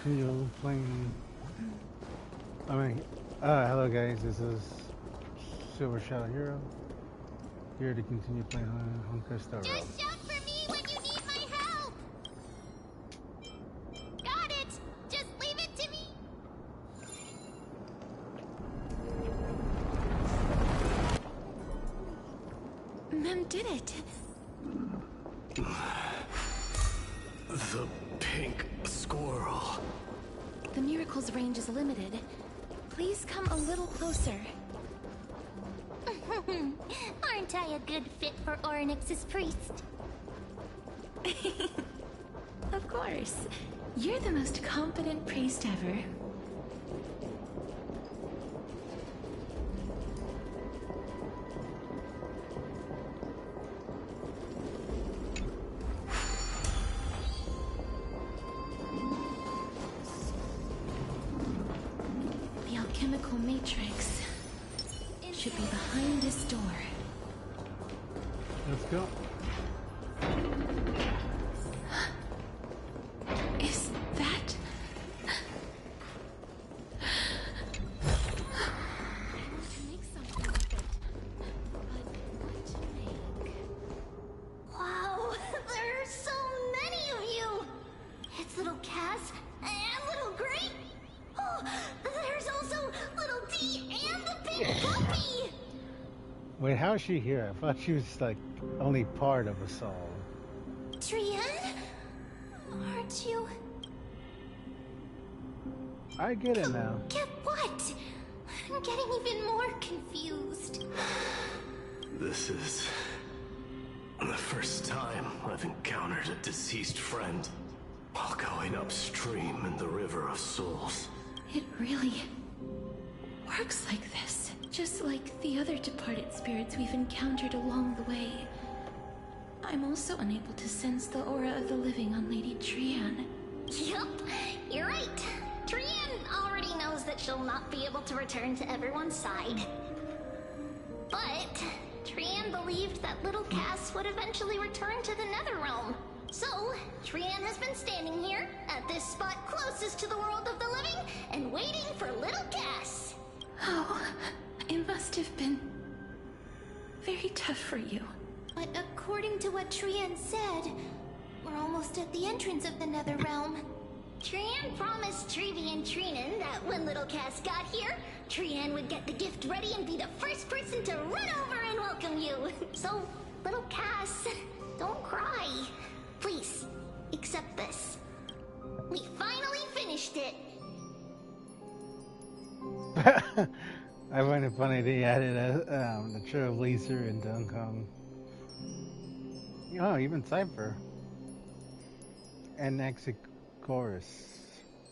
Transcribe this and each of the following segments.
continue playing. Hello guys, this is Silver Shadow Hero. Here to continue playing Honki Star Rail. Just shout for me when you need my help! Got it! Just leave it to me! Mem did it! The pink squirrel. The miracle's range is limited. Please come a little closer. Aren't I a good fit for Orynyx's priest? Of course. You're the most competent priest ever. The alchemical matrix should be behind this door. Let's go. Is that... make something with it. But what to make? Wow, there are so many of you! It's little Cass and little Grape. Oh, there's also little T and the big puppy! Wait, how is she here? I thought she was like only part of us all. Trian? Aren't you... I get it now. Get what? I'm getting even more confused. This is the first time I've encountered a deceased friend while going upstream in the River of Souls. It really works like this. Just like the other departed spirits we've encountered along the way. I'm also unable to sense the aura of the living on Lady Trian. Yup, you're right. Trian already knows that she'll not be able to return to everyone's side. But Trian believed that little Cass would eventually return to the Netherrealm. So, Trian has been standing here, at this spot closest to the world of the living, and waiting for little Cass. Oh, it must have been very tough for you. But according to what Trian said, we're almost at the entrance of the Netherrealm. Trian promised Treevy and Trinan that when little Cass got here, Trian would get the gift ready and be the first person to run over and welcome you. So, little Cass, don't cry. Please, accept this. We finally finished it. I find it funny they added the Trailblazer and Dunkong. Oh, even Cypher. And Execorus.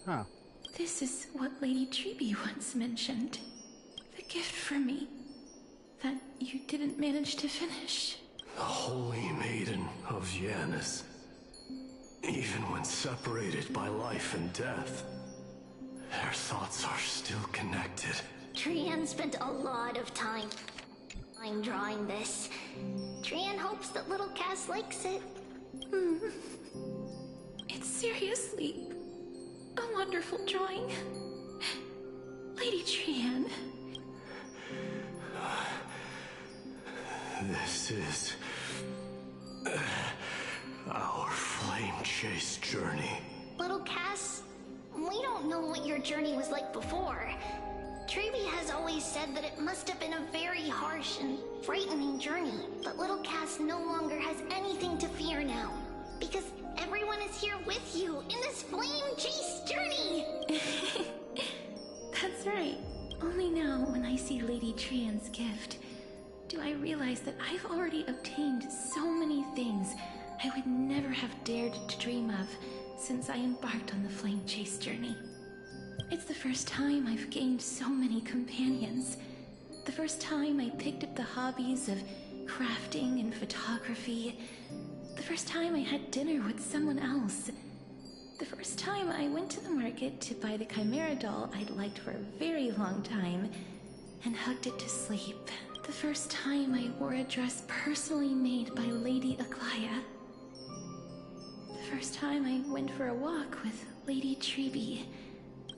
Huh. This is what Lady Treeby once mentioned. The gift for me that you didn't manage to finish. The Holy Maiden of Yanis. Even when separated by life and death, their thoughts are still connected. Trian spent a lot of time drawing this. Trian hopes that little Cass likes it. It's seriously a wonderful drawing. Lady Trian. This is our flame chase journey. Little Cass, we don't know what your journey was like before. Treevy has always said that it must have been a very harsh and frightening journey. But little Cass no longer has anything to fear now. Because everyone is here with you in this flame chase journey! That's right. Only now, when I see Lady Trian's gift, do I realize that I've already obtained so many things I would never have dared to dream of since I embarked on the flame chase journey. It's the first time I've gained so many companions. The first time I picked up the hobbies of crafting and photography. The first time I had dinner with someone else. The first time I went to the market to buy the Chimera doll I'd liked for a very long time and hugged it to sleep. The first time I wore a dress personally made by Lady Aglaya. The first time I went for a walk with Lady Treby,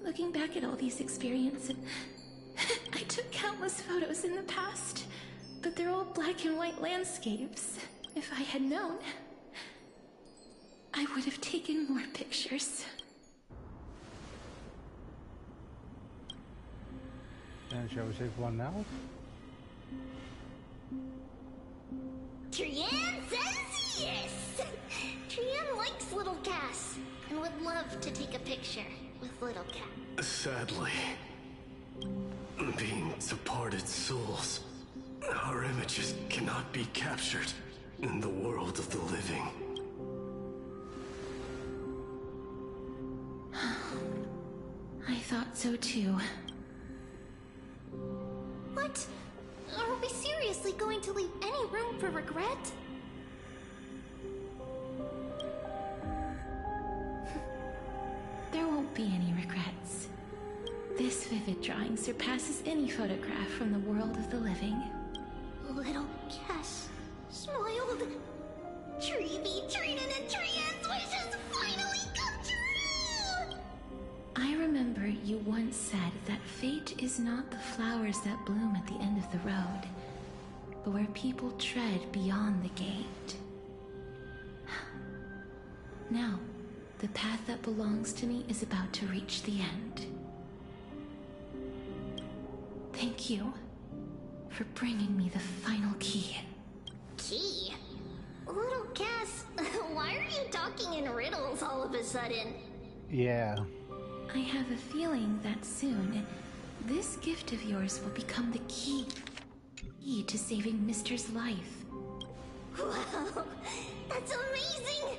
looking back at all these experiences, I took countless photos in the past, but they're all black and white landscapes. If I had known, I would have taken more pictures. And shall we take one now? Trian says yes! Trian likes little Cass and would love to take a picture with little Cass. Sadly, being departed souls, our images cannot be captured in the world of the living. I thought so too. What? Are we seriously going to leave any room for regret? There won't be any regrets. This vivid drawing surpasses any photograph from the world of the living. Little Cass smiled. Treby, Trinan, and Trian's wishes finally come true! I remember you once said that fate is not the flowers that bloom at the end of the road, but where people tread beyond the gate. Now, the path that belongs to me is about to reach the end. Thank you for bringing me the final key. Key? Little Cass, why are you talking in riddles all of a sudden? Yeah. I have a feeling that soon, this gift of yours will become the key to saving Mister's life. Wow, that's amazing!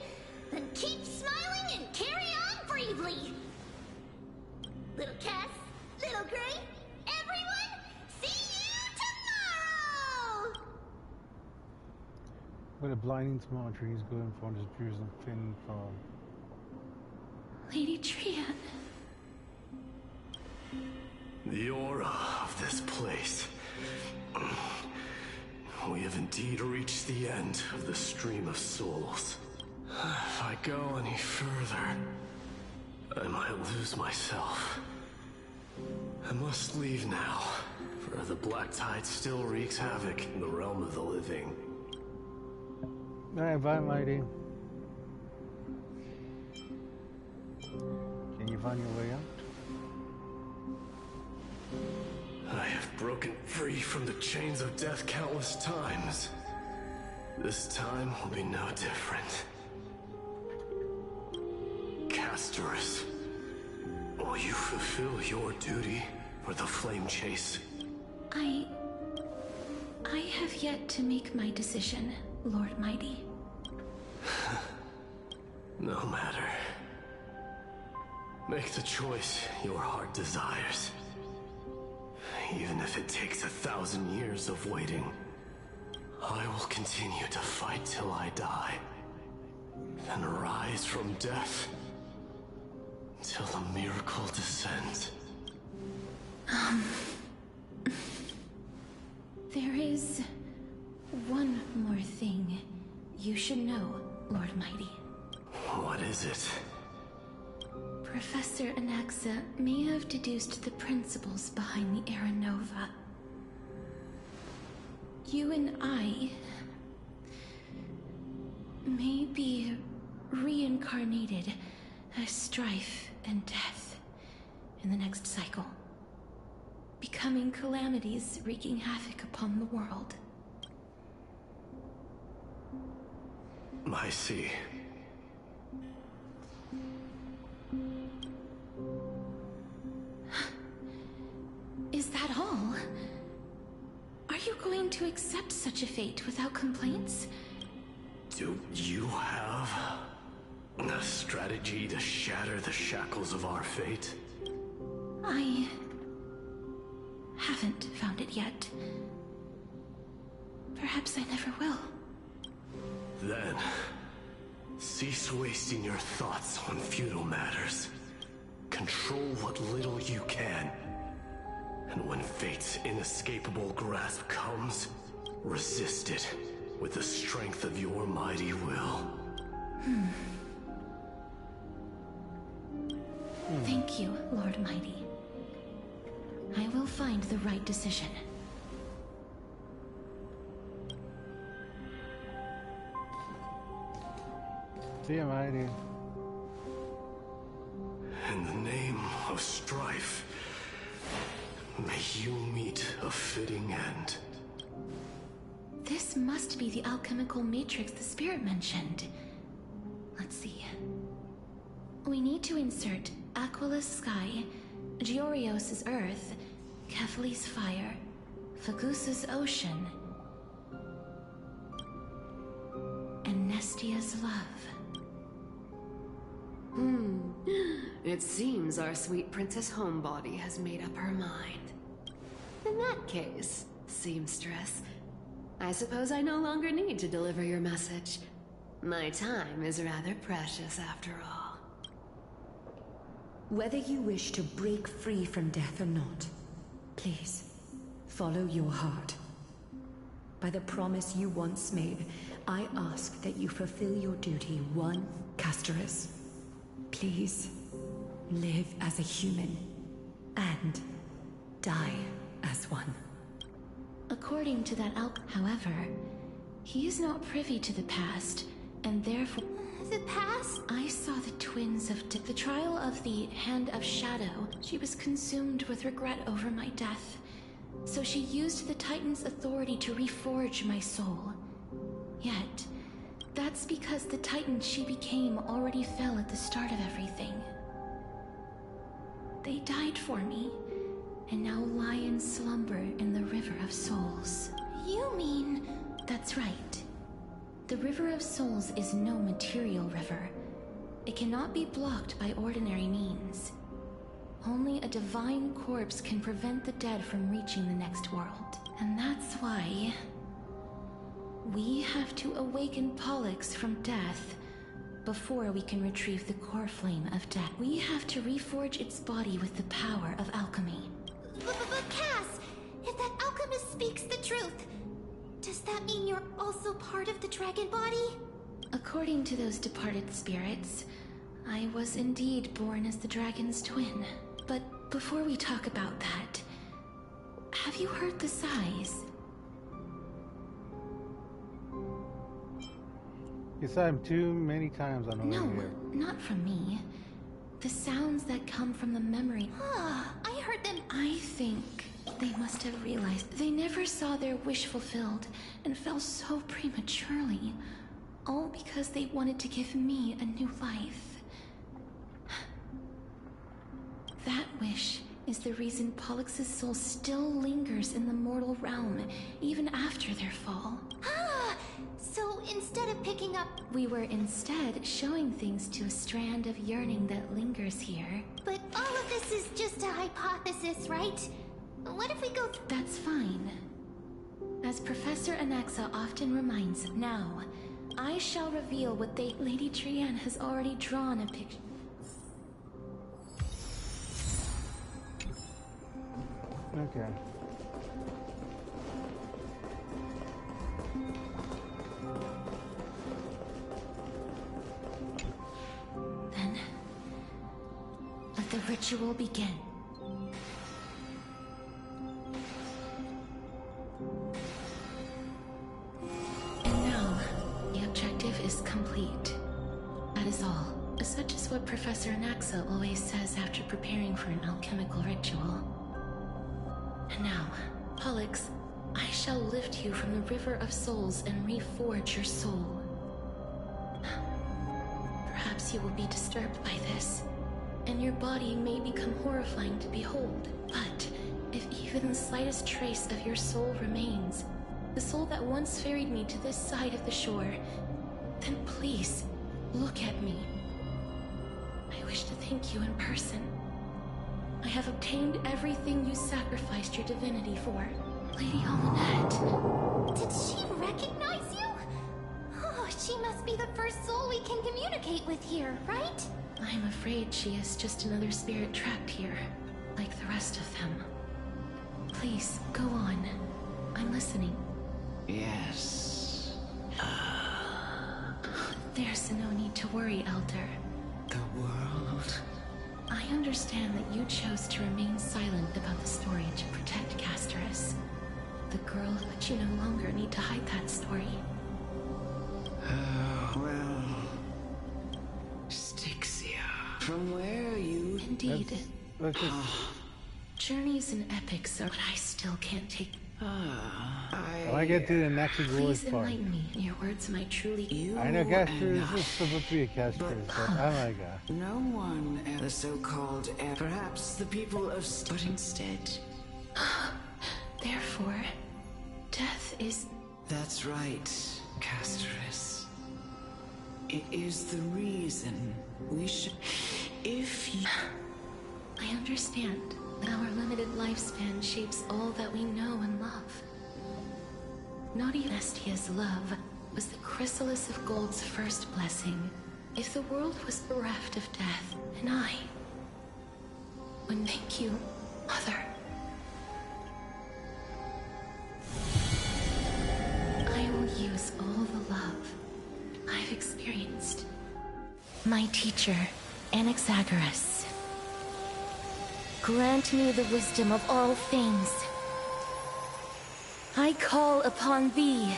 Then keep smiling and carry on bravely! Little Cass, Little Gray, everyone, see you tomorrow! With a blinding tomorrow trees going for this drizzling thin fog. Lady Trian. The aura of this place. We have indeed reached the end of the stream of souls. If I go any further, I might lose myself. I must leave now, for the black tide still wreaks havoc in the realm of the living. Alright, bye, lady. Can you find your way out? I have broken free from the chains of death countless times. This time will be no different. Castorus, will you fulfill your duty for the flame chase? I have yet to make my decision, Lord Mighty. No matter. Make the choice your heart desires. Even if it takes 1,000 years of waiting, I will continue to fight till I die. Then rise from death till the miracle descends. There is one more thing you should know, Lord Mighty. What is it? Professor Anaxa may have deduced the principles behind the Era Nova. You and I may be reincarnated as strife and death in the next cycle, becoming calamities wreaking havoc upon the world. I see. Is that all? Are you going to accept such a fate without complaints? Do you have a strategy to shatter the shackles of our fate? I haven't found it yet. Perhaps I never will. Then, cease wasting your thoughts on futile matters. Control what little you can. And when fate's inescapable grasp comes, resist it with the strength of your mighty will. Thank you, Lord Mighty. I will find the right decision. See ya, Mighty. In the name of strife, may you meet a fitting end. This must be the alchemical matrix the spirit mentioned. Let's see. We need to insert Aquila's sky, Georios' earth, Kefali's fire, Fagusa's ocean, and Nestia's love. It seems our sweet Princess Homebody has made up her mind. In that case, seamstress, I suppose I no longer need to deliver your message. My time is rather precious after all. Whether you wish to break free from death or not, please, follow your heart. By the promise you once made, I ask that you fulfill your duty one, Castorus. Please, live as a human, and die as one. According to that however, he is not privy to the past, and therefore... The past? I saw the twins of the trial of the Hand of Shadow. She was consumed with regret over my death. So she used the Titan's authority to reforge my soul. Yet, that's because the Titan she became already fell at the start of everything. They died for me, and now lie in slumber in the River of Souls. You mean... That's right. The River of Souls is no material river. It cannot be blocked by ordinary means. Only a divine corpse can prevent the dead from reaching the next world. And that's why... we have to awaken Pollux from death before we can retrieve the core flame of death. We have to reforge its body with the power of alchemy. But Cass, if that alchemist speaks the truth, does that mean you're also part of the dragon body? According to those departed spirits, I was indeed born as the dragon's twin. But before we talk about that, have you heard the sighs? You saw him too many times on the way No, here. not from me. The sounds that come from the memory. I heard them. I think they must have realized they never saw their wish fulfilled and fell so prematurely. All because they wanted to give me a new life. That wish is the reason Pollux's soul still lingers in the mortal realm, even after their fall. So instead of picking up... We were instead showing things to a strand of yearning that lingers here. But all of this is just a hypothesis, right? What if we go... That's fine. As Professor Anaxa often reminds, now, I shall reveal what Lady Trian has already drawn a picture. Okay. Then, let the ritual begin. And now, the objective is complete. That is all. Such is what Professor Anaxa always says after preparing for an alchemical ritual. And now, Pollux, I shall lift you from the River of Souls and reforge your soul. Perhaps you will be disturbed by this, and your body may become horrifying to behold. But if even the slightest trace of your soul remains, the soul that once ferried me to this side of the shore, then please, look at me. I wish to thank you in person. I have obtained everything you sacrificed your divinity for. Lady Almanette. Did she recognize you? Oh, she must be the first soul we can communicate with here, right? I'm afraid she is just another spirit trapped here, like the rest of them. Please, go on. I'm listening. Yes. There's no need to worry, Elder. The world I understand that you chose to remain silent about the story to protect Casterus. The girl, but you no longer need to hide that story. Well... Styxia, from where you... Indeed. Let's just... Journeys and epics are what I still can't take. I get to the next Please glorious part. enlighten me. Your words might truly... I know Casterus is supposed to be a Casterus, but oh my god. No one at the so-called... Perhaps the people of... But instead... Therefore, death is... That's right, Casterus. It is the reason we should... If you... I understand. Our limited lifespan shapes all that we know and love. Not even Estia's love was the chrysalis of gold's first blessing. If the world was bereft of death, and I would thank you, Mother. I will use all the love I've experienced. My teacher, Anaxagoras. Grant me the wisdom of all things. I call upon thee,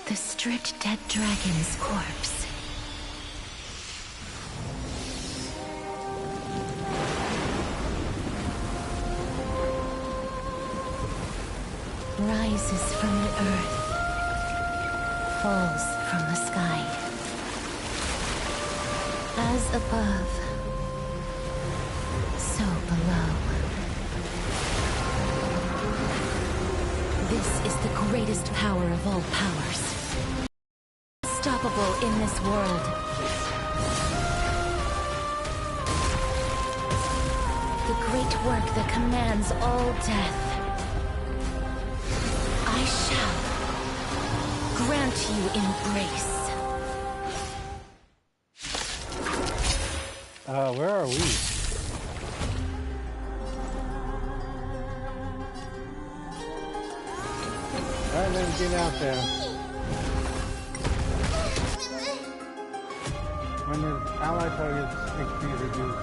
the stripped dead dragon's corpse. Rises from the earth, falls from the sky. As above, so below. This is the greatest power of all powers. Unstoppable in this world. The great work that commands all death. I shall grant you embrace. Where are we? Alright, let's get out there. When the ally target's HP reduced.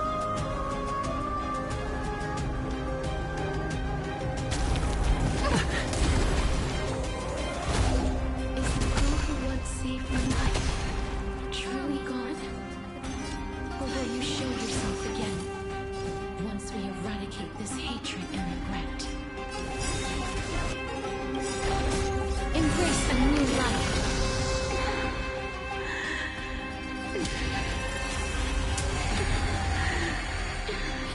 Is the girl who once saved my life truly gone? Or will you show yourself again once we eradicate this hatred and regret? Embrace a new life. And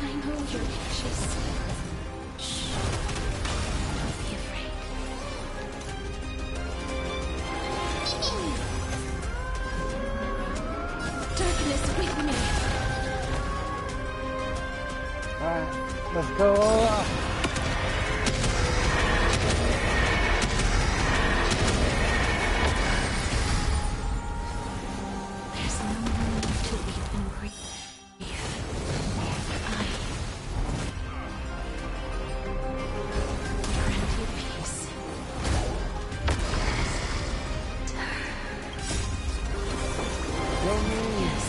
I know you're anxious. Shh. Don't be afraid. Darkness with me. Alright, let's go. There's no need to weep and grieve. I grant you peace. Yes,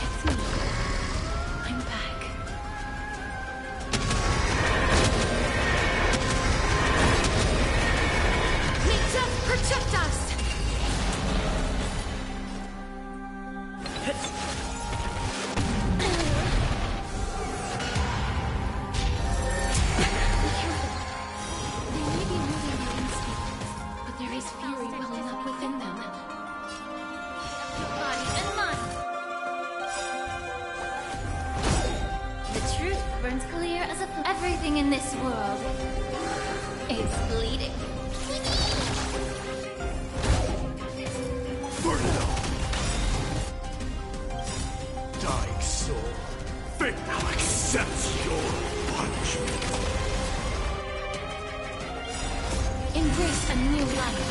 it's me. I'm back. May death protect us! They may be moving by instinct, but there is fury welling up within them. Body and mind. The truth burns clear as a everything in this world is bleeding. Burn it up! Dying soul, fate now accepts your punishment. Embrace a new life.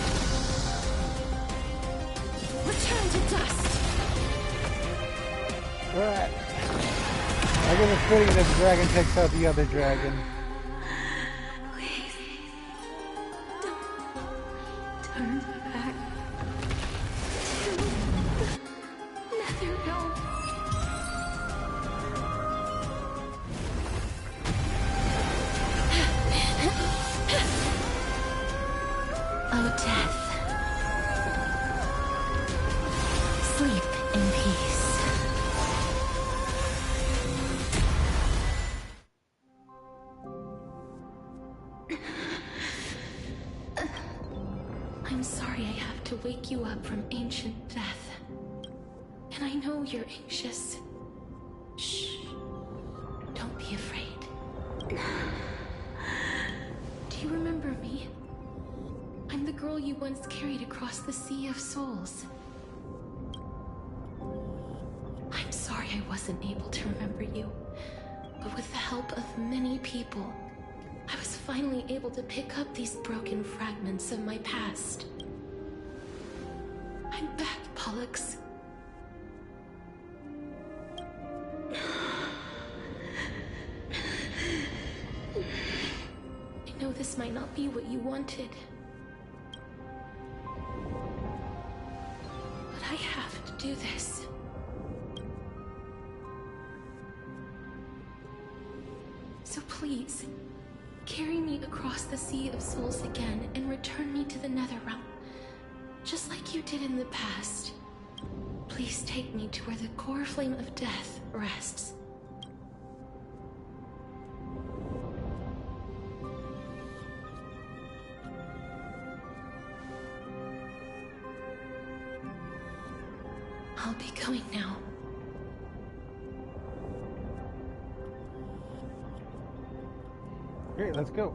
Return to dust. Alright. I get a feeling this dragon takes out the other dragon. Please, don't turn back to Nether Realm. I'm sorry I have to wake you up from ancient death. And I know you're anxious. Shh. Don't be afraid. Do you remember me? I'm the girl you once carried across the Sea of Souls. I'm sorry I wasn't able to remember you, but with the help of many people, I was finally able to pick up these broken fragments of my past. I'm back, Pollux. I know this might not be what you wanted, but I have to do this. So please, carry me across the Sea of Souls again and return me to the Netherrealm, just like you did in the past. Please take me to where the core flame of death rests. I'll be going now. Great, let's go.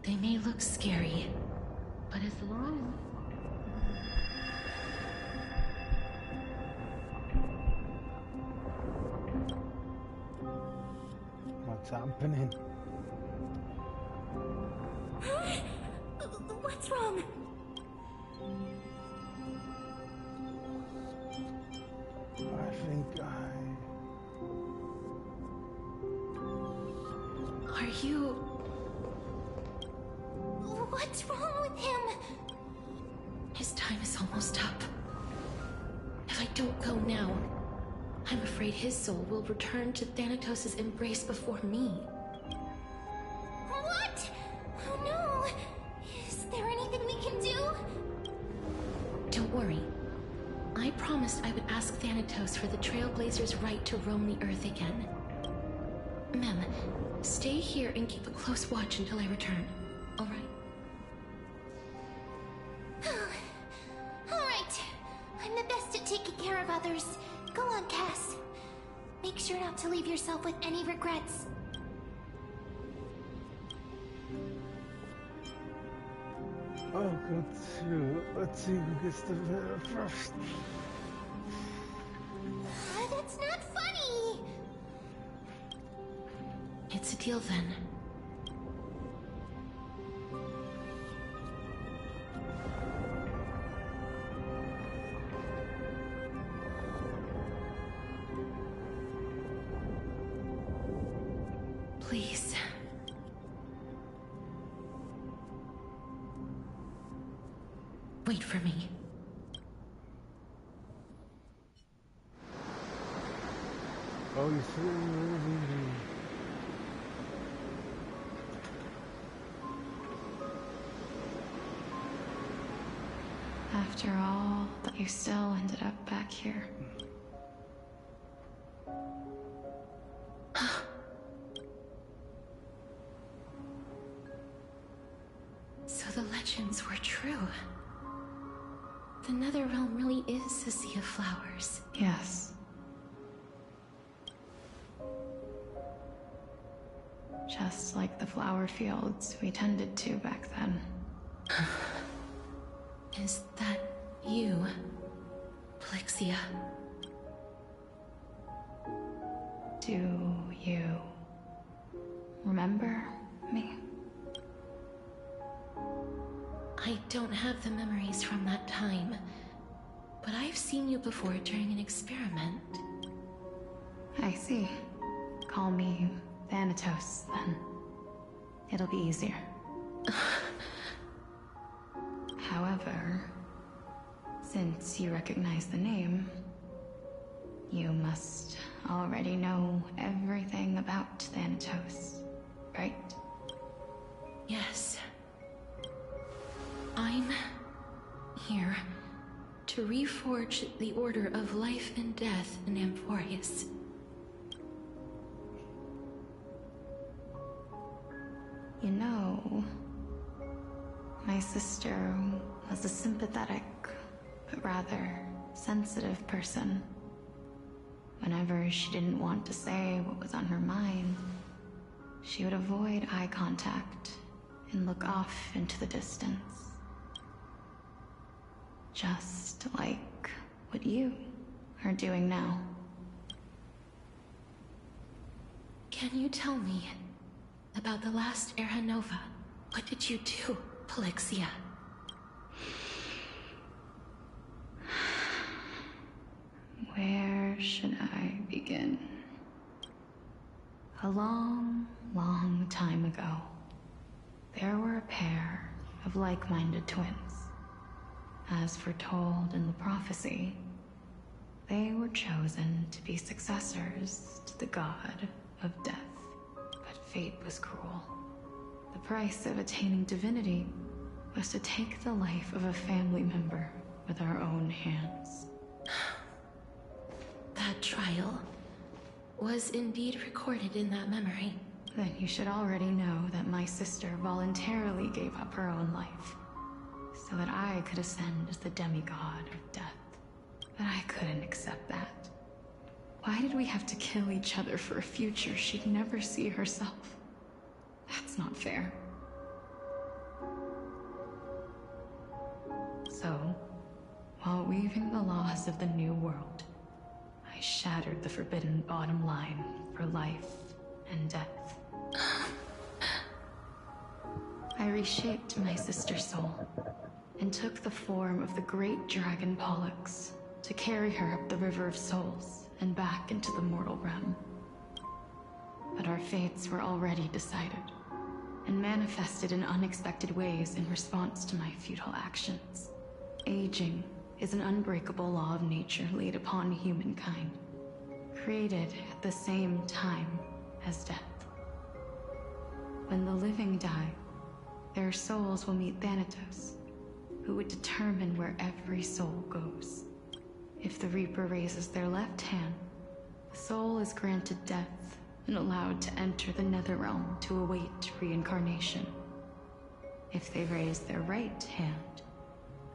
They may look scary, but as long... What's happening? What's wrong? I think Are you... What's wrong with him? His time is almost up. If I don't go now, I'm afraid his soul will return to Thanatos' embrace before me. What? Oh no! Is there anything we can do? Don't worry. I promised I would ask Thanatos for the Trailblazers' right to roam the Earth again. Mem, stay here and keep a close watch until I return. All right? All right. I'm the best at taking care of others. Go on, Cass. Make sure not to leave yourself with any regrets. I'll go too. Let's see who gets the better first. That's not funny. It's a deal then. Please. Wait for me. Oh, you see? After all, that you still ended up back here. So the legends were true. The Netherrealm really is a sea of flowers. Yes. Just like the flower fields we tended to back then. Is that you, Plexia? Do you remember me? I don't have the memories from that time, but I've seen you before during an experiment. I see. Call me Thanatos, then. It'll be easier. However, since you recognize the name, you must already know everything about Thanatos, right? Yes. I'm here to reforge the order of life and death in Amphorius. You know, my sister was a sympathetic, but rather sensitive person. Whenever she didn't want to say what was on her mind, she would avoid eye contact and look off into the distance. Just like what you are doing now. Can you tell me about the last Era Nova? What did you do, Polixia? Where should I begin? A long, long time ago, there were a pair of like-minded twins. As foretold in the prophecy, they were chosen to be successors to the god of death. But fate was cruel. The price of attaining divinity was to take the life of a family member with our own hands. That trial was indeed recorded in that memory. Then you should already know that my sister voluntarily gave up her own life, so that I could ascend as the demigod of death. But I couldn't accept that. Why did we have to kill each other for a future she'd never see herself? That's not fair. So, while weaving the laws of the new world, I shattered the forbidden bottom line for life and death. I reshaped my sister's soul and took the form of the great dragon Pollux to carry her up the River of Souls and back into the mortal realm. But our fates were already decided and manifested in unexpected ways in response to my futile actions. Aging is an unbreakable law of nature laid upon humankind, created at the same time as death. When the living die, their souls will meet Thanatos, who would determine where every soul goes. If the Reaper raises their left hand, the soul is granted death and allowed to enter the Netherrealm to await reincarnation. If they raise their right hand,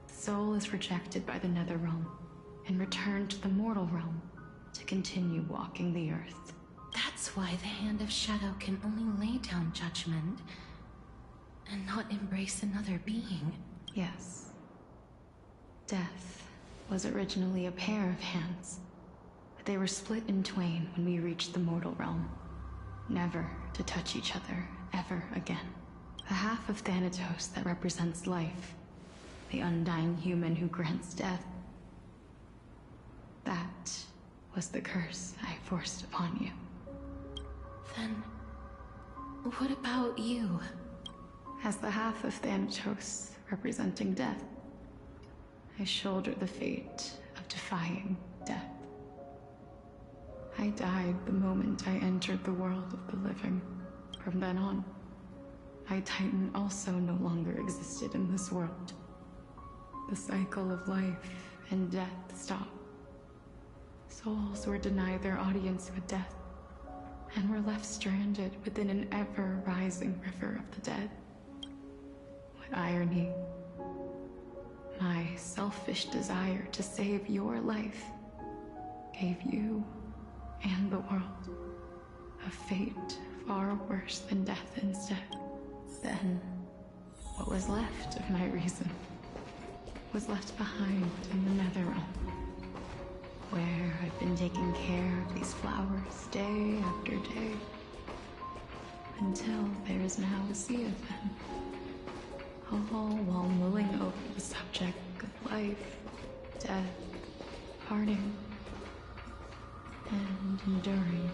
the soul is rejected by the Netherrealm and returned to the mortal realm to continue walking the earth. That's why the Hand of Shadow can only lay down judgment and not embrace another being. Yes. Death was originally a pair of hands, but they were split in twain when we reached the mortal realm, never to touch each other ever again. The half of Thanatos that represents life, the undying human who grants death, that was the curse I forced upon you. Then, what about you? As the half of Thanatos representing death, I shoulder the fate of defying death. I died the moment I entered the world of the living. From then on, my Titan also no longer existed in this world. The cycle of life and death stopped. Souls were denied their audience with death, and were left stranded within an ever-rising river of the dead. What irony. My selfish desire to save your life gave you and the world a fate far worse than death instead. Then, what was left of my reason was left behind in the Netherrealm, where I've been taking care of these flowers day after day, until there is now a sea of them, all while mulling over the subject of life, death, parting, and enduring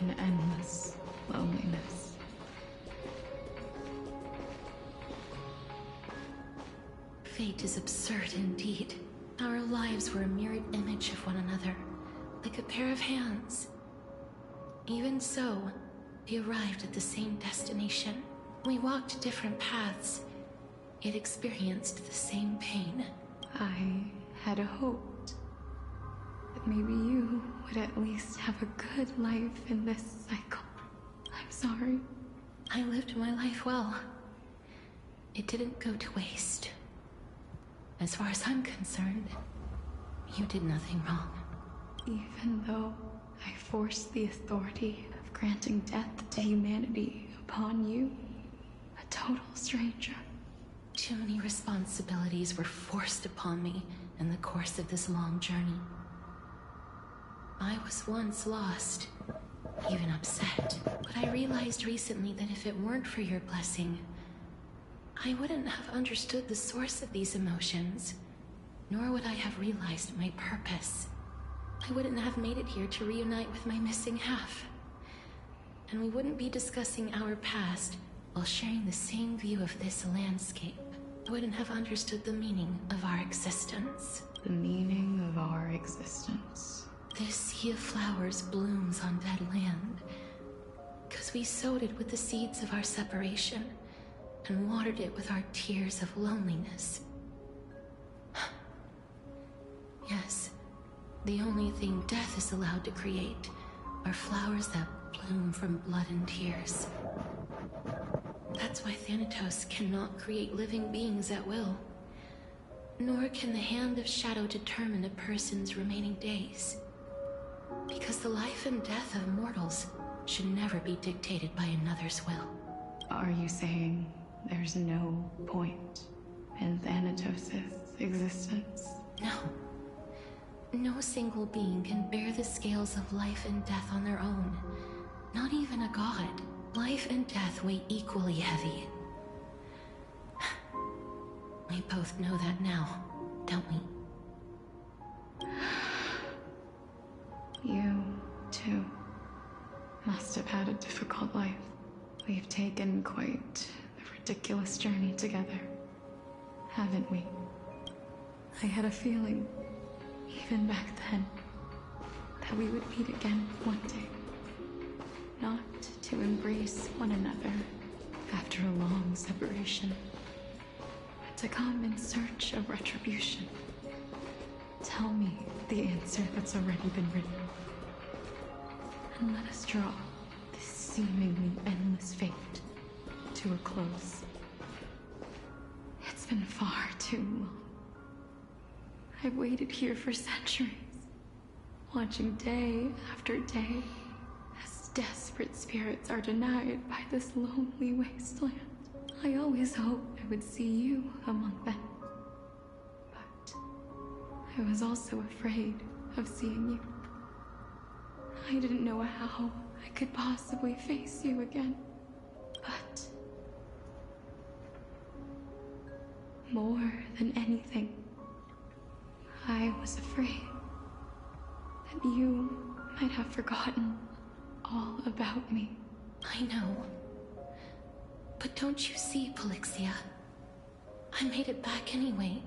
in endless loneliness. Fate is absurd indeed. Our lives were a mirrored image of one another, like a pair of hands. Even so, we arrived at the same destination. We walked different paths, yet experienced the same pain. I had hoped that maybe you would at least have a good life in this cycle. I'm sorry. I lived my life well. It didn't go to waste. As far as I'm concerned, you did nothing wrong. Even though I forced the authority of granting death to humanity upon you, a total stranger. Too many responsibilities were forced upon me in the course of this long journey. I was once lost, even upset, but I realized recently that if it weren't for your blessing, I wouldn't have understood the source of these emotions, nor would I have realized my purpose. I wouldn't have made it here to reunite with my missing half. And we wouldn't be discussing our past while sharing the same view of this landscape. I wouldn't have understood the meaning of our existence. The meaning of our existence. This sea of flowers blooms on dead land, because we sowed it with the seeds of our separation and watered it with our tears of loneliness. Yes, the only thing death is allowed to create are flowers that bloom from blood and tears. That's why Thanatos cannot create living beings at will, nor can the Hand of Shadow determine a person's remaining days. Because the life and death of mortals should never be dictated by another's will. Are you saying there's no point in Thanatos' existence? No. No single being can bear the scales of life and death on their own. Not even a god. Life and death weigh equally heavy. We both know that now, don't we? You, too, must have had a difficult life. We've taken quite the ridiculous journey together, haven't we? I had a feeling, even back then, that we would meet again one day. Not to embrace one another after a long separation, but to come in search of retribution. Tell me the answer that's already been written. And let us draw this seemingly endless fate to a close. It's been far too long. I've waited here for centuries, watching day after day as desperate spirits are denied by this lonely wasteland. I always hoped I would see you among them. But I was also afraid of seeing you. I didn't know how I could possibly face you again. But more than anything, I was afraid that you might have forgotten all about me. I know. But don't you see, Polixia? I made it back anyway.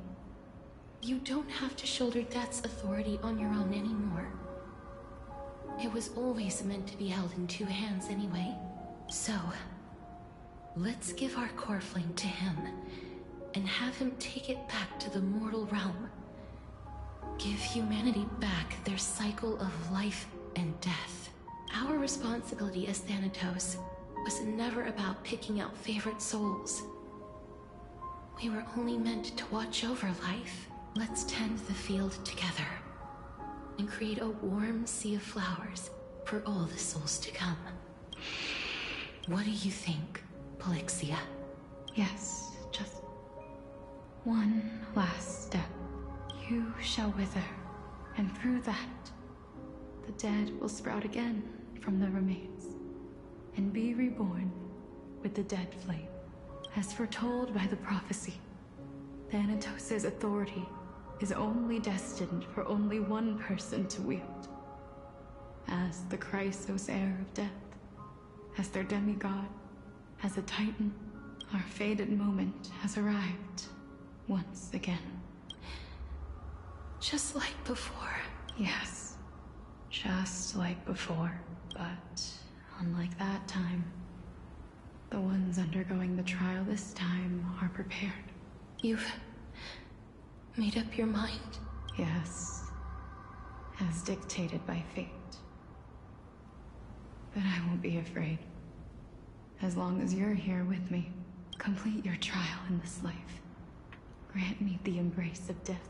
You don't have to shoulder death's authority on your own anymore. It was always meant to be held in two hands anyway. So, let's give our core flame to him, and have him take it back to the mortal realm. Give humanity back their cycle of life and death. Our responsibility as Thanatos was never about picking out favorite souls. We were only meant to watch over life. Let's tend the field together and create a warm sea of flowers for all the souls to come. What do you think, Polixia? Yes, just one last step. You shall wither, and through that, the dead will sprout again from the remains, and be reborn with the dead flame. As foretold by the prophecy, Thanatos' authority is only destined for only one person to wield. As the Chrysos heir of death, as their demigod, as a titan, our fated moment has arrived once again. Just like before. Yes, just like before, but unlike that time, the ones undergoing the trial this time are prepared. You've made up your mind? Yes, as dictated by fate. But I won't be afraid. As long as you're here with me, complete your trial in this life. Grant me the embrace of death,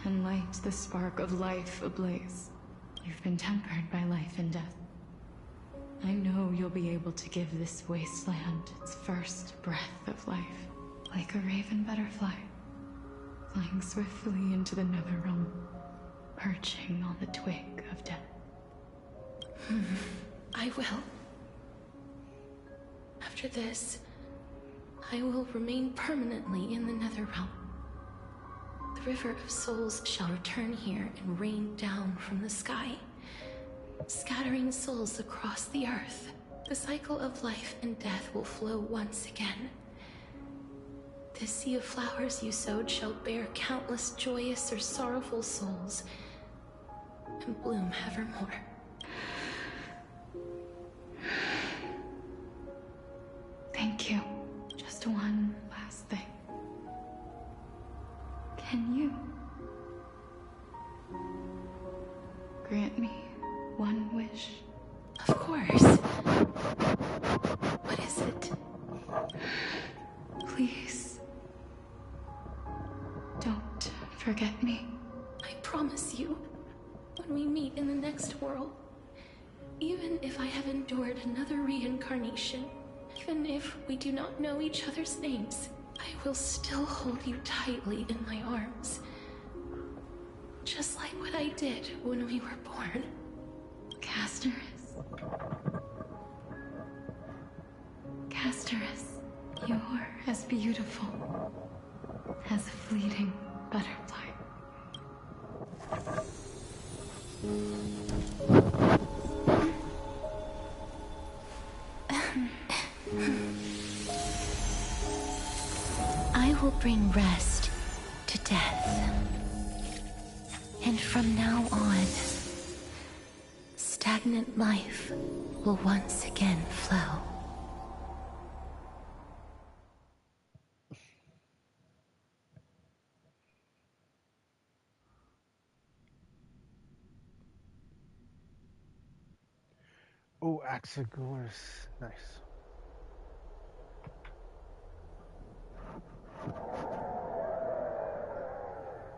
and light the spark of life ablaze. You've been tempered by life and death. I know you'll be able to give this wasteland its first breath of life, like a raven butterfly, flying swiftly into the netherrealm, perching on the twig of death. I will. After this, I will remain permanently in the Netherrealm. The River of Souls shall return here and rain down from the sky, scattering souls across the earth. The cycle of life and death will flow once again. This sea of flowers you sowed shall bear countless joyous or sorrowful souls, and bloom evermore. Thank you. Just one last thing. Can you grant me one wish? Of course. What is it? Please, don't forget me. I promise you, when we meet in the next world, even if I have endured another reincarnation, even if we do not know each other's names, I will still hold you tightly in my arms. Just like what I did when we were born. Casterus. Casterus, you're as beautiful as a fleeting butterfly. I will bring rest to death. And from now on, stagnant life will once again flow. Oh, Axagoras. Nice.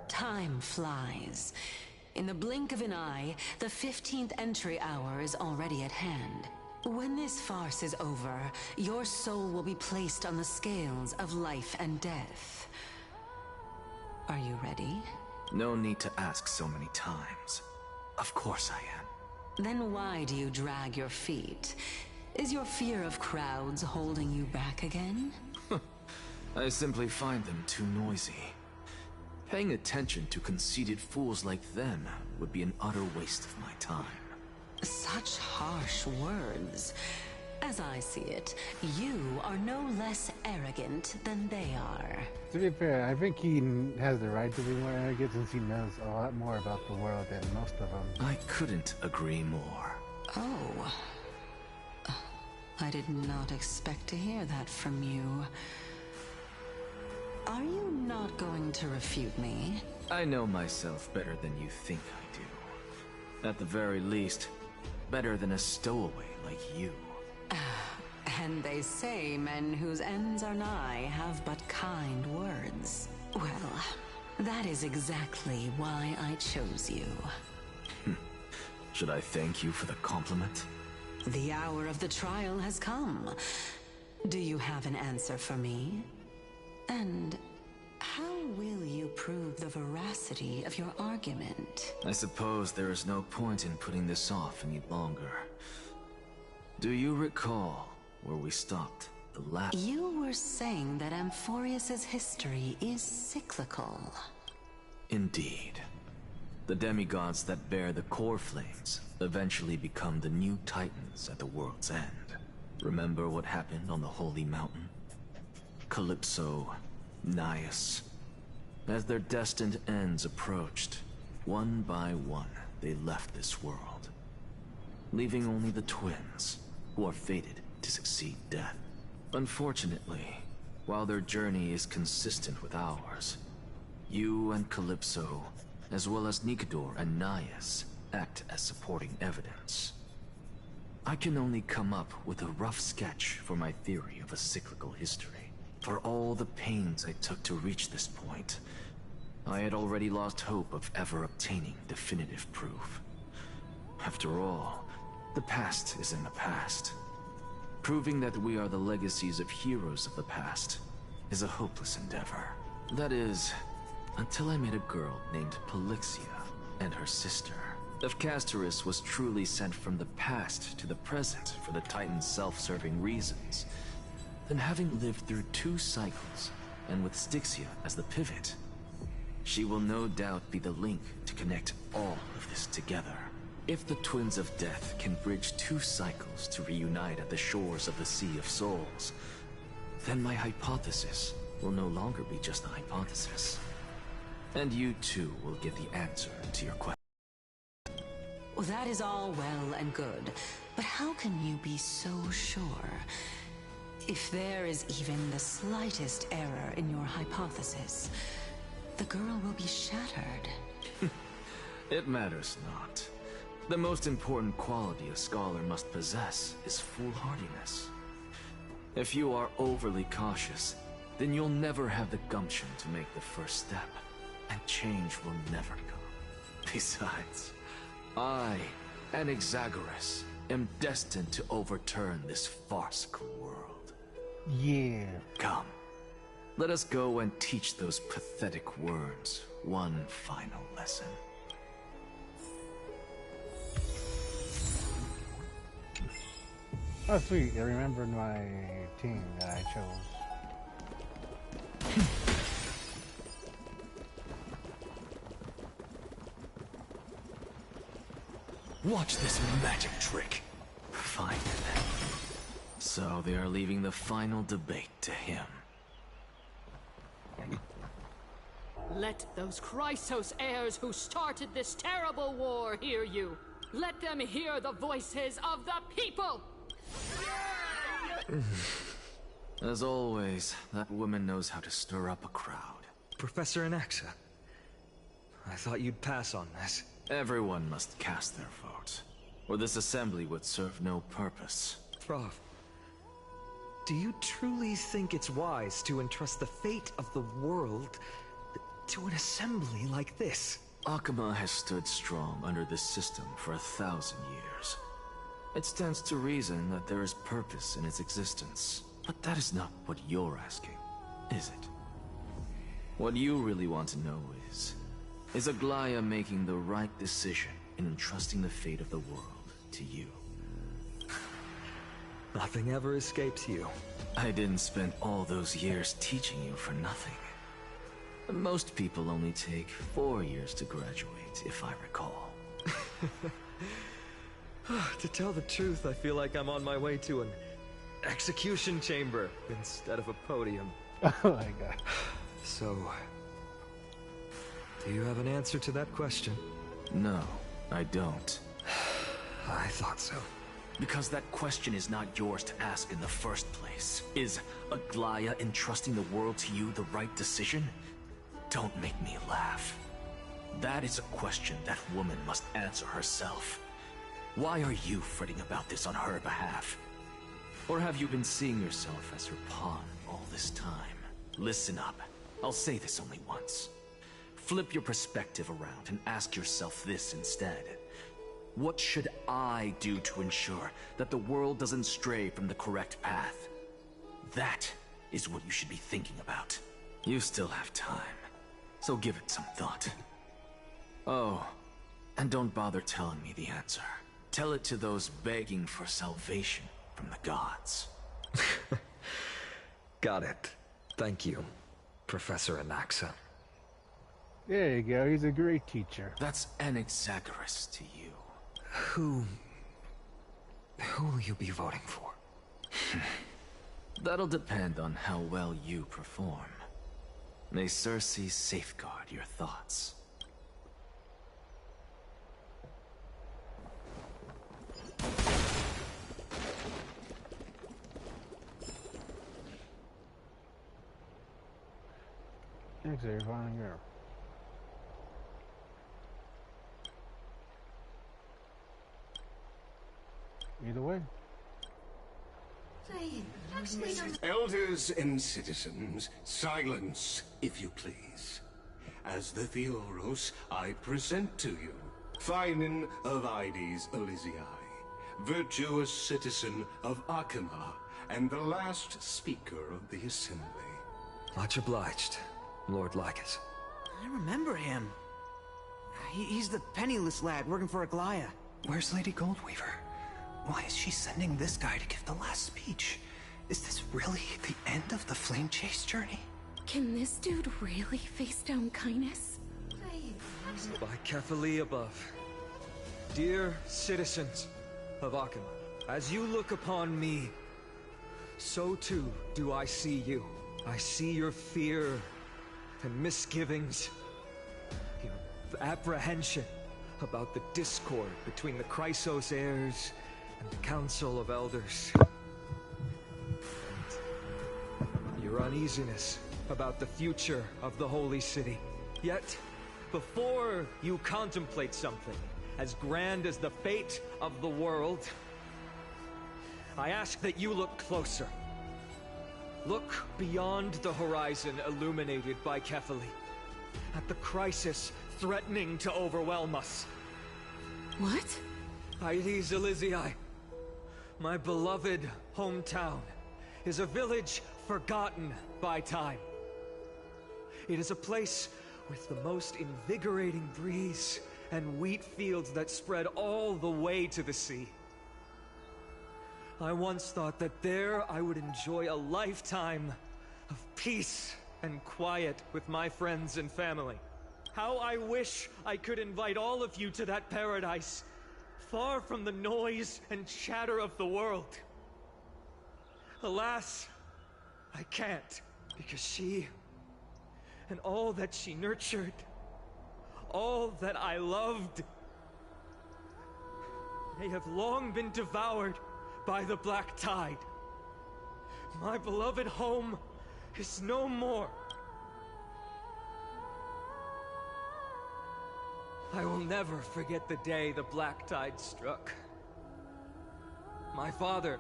Time flies. In the blink of an eye, the 15th entry hour is already at hand. When this farce is over, your soul will be placed on the scales of life and death. Are you ready? No need to ask so many times. Of course I am. Then why do you drag your feet? Is your fear of crowds holding you back again? I simply find them too noisy. Paying attention to conceited fools like them would be an utter waste of my time. Such harsh words. As I see it, you are no less arrogant than they are. To be fair, I think he has the right to be more arrogant since he knows a lot more about the world than most of them. I couldn't agree more. Oh. I did not expect to hear that from you. Are you not going to refute me? I know myself better than you think I do. At the very least, better than a stowaway like you. And they say men whose ends are nigh have but kind words. Well, that is exactly why I chose you. Should I thank you for the compliment? The hour of the trial has come. Do you have an answer for me? And how will you prove the veracity of your argument? I suppose there is no point in putting this off any longer. Do you recall where we stopped the last? You were saying that Amphorius's history is cyclical. Indeed. The demigods that bear the core flames eventually become the new titans at the world's end. Remember what happened on the Holy Mountain? Calypso, Naias. As their destined ends approached, one by one they left this world, leaving only the twins, who are fated to succeed death. Unfortunately, while their journey is consistent with ours, you and Calypso, as well as Nikador and Naias, act as supporting evidence. I can only come up with a rough sketch for my theory of a cyclical history. For all the pains I took to reach this point, I had already lost hope of ever obtaining definitive proof. After all, the past is in the past. Proving that we are the legacies of heroes of the past is a hopeless endeavor. That is, until I met a girl named Polixia and her sister. If Castoris was truly sent from the past to the present for the Titan's self-serving reasons, then having lived through 2 cycles, and with Styxia as the pivot, she will no doubt be the link to connect all of this together. If the Twins of Death can bridge 2 cycles to reunite at the shores of the Sea of Souls, then my hypothesis will no longer be just a hypothesis. And you too will get the answer to your question. Well, that is all well and good, but how can you be so sure? If there is even the slightest error in your hypothesis, the girl will be shattered. It matters not. The most important quality a scholar must possess is foolhardiness. If you are overly cautious, then you'll never have the gumption to make the first step, and change will never come. Besides, I, Anaxagoras, am destined to overturn this farcical world. Yeah. Come, let us go and teach those pathetic worms one final lesson. Oh, sweet. I remembered my team that I chose. Watch this magic trick. Fine. So they are leaving the final debate to him. Let those Chrysos heirs who started this terrible war hear you. Let them hear the voices of the people! As always, that woman knows how to stir up a crowd. Professor Anaxa, I thought you'd pass on this. Everyone must cast their vote, or this assembly would serve no purpose. Prof, do you truly think it's wise to entrust the fate of the world to an assembly like this? Akama has stood strong under this system for 1,000 years. It stands to reason that there is purpose in its existence. But that is not what you're asking, is it? What you really want to know is Aglaya making the right decision in entrusting the fate of the world to you? Nothing ever escapes you. I didn't spend all those years teaching you for nothing. Most people only take 4 years to graduate, if I recall. To tell the truth, I feel like I'm on my way to an execution chamber instead of a podium. Oh my god. So, do you have an answer to that question? No, I don't. I thought so. Because that question is not yours to ask in the first place. Is Aglaya entrusting the world to you the right decision? Don't make me laugh. That is a question that woman must answer herself. Why are you fretting about this on her behalf? Or have you been seeing yourself as her pawn all this time? Listen up. I'll say this only once. Flip your perspective around and ask yourself this instead. What should I do to ensure that the world doesn't stray from the correct path? That is what you should be thinking about. You still have time, so give it some thought. Oh, and don't bother telling me the answer. Tell it to those begging for salvation from the gods. Got it. Thank you, Professor Anaxa. There you go, he's a great teacher. That's Anaxagoras to you. Who will you be voting for? That'll depend on how well you perform. May Circe safeguard your thoughts. Thanks, you're finding her. Either way. I actually don't... Elders and citizens, silence, if you please. As the Theoros, I present to you Finan of Ides Elysiae, virtuous citizen of Akima, and the last speaker of the Assembly. Much obliged, Lord Lycus. I remember him. He's the penniless lad working for Aglaya. Where's Lady Goldweaver? Why is she sending this guy to give the last speech? Is this really the end of the Flame Chase journey? Can this dude really face down kindness? By Kefali above. Dear citizens of Akima, as you look upon me, so too do I see you. I see your fear and misgivings, your apprehension about the discord between the Chrysos heirs and the Council of Elders. And your uneasiness about the future of the Holy City. Yet, before you contemplate something as grand as the fate of the world, I ask that you look closer. Look beyond the horizon illuminated by Kefali, at the crisis threatening to overwhelm us. What? Ides Elysiae, my beloved hometown, is a village forgotten by time. It is a place with the most invigorating breeze and wheat fields that spread all the way to the sea. I once thought that there I would enjoy a lifetime of peace and quiet with my friends and family. How I wish I could invite all of you to that paradise, far from the noise and chatter of the world. Alas, I can't, because she, and all that she nurtured, all that I loved, they have long been devoured by the black tide. My beloved home is no more. I will never forget the day the black tide struck. My father,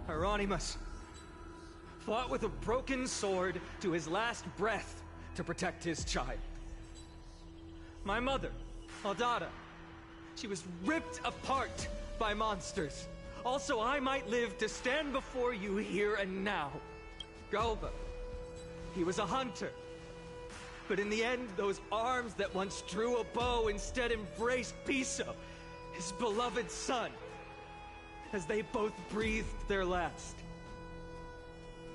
Hieronymus, fought with a broken sword to his last breath to protect his child. My mother, Aldada, she was ripped apart by monsters. Also, I might live to stand before you here and now. Galba, he was a hunter. But in the end, those arms that once drew a bow instead embraced Piso, his beloved son, as they both breathed their last.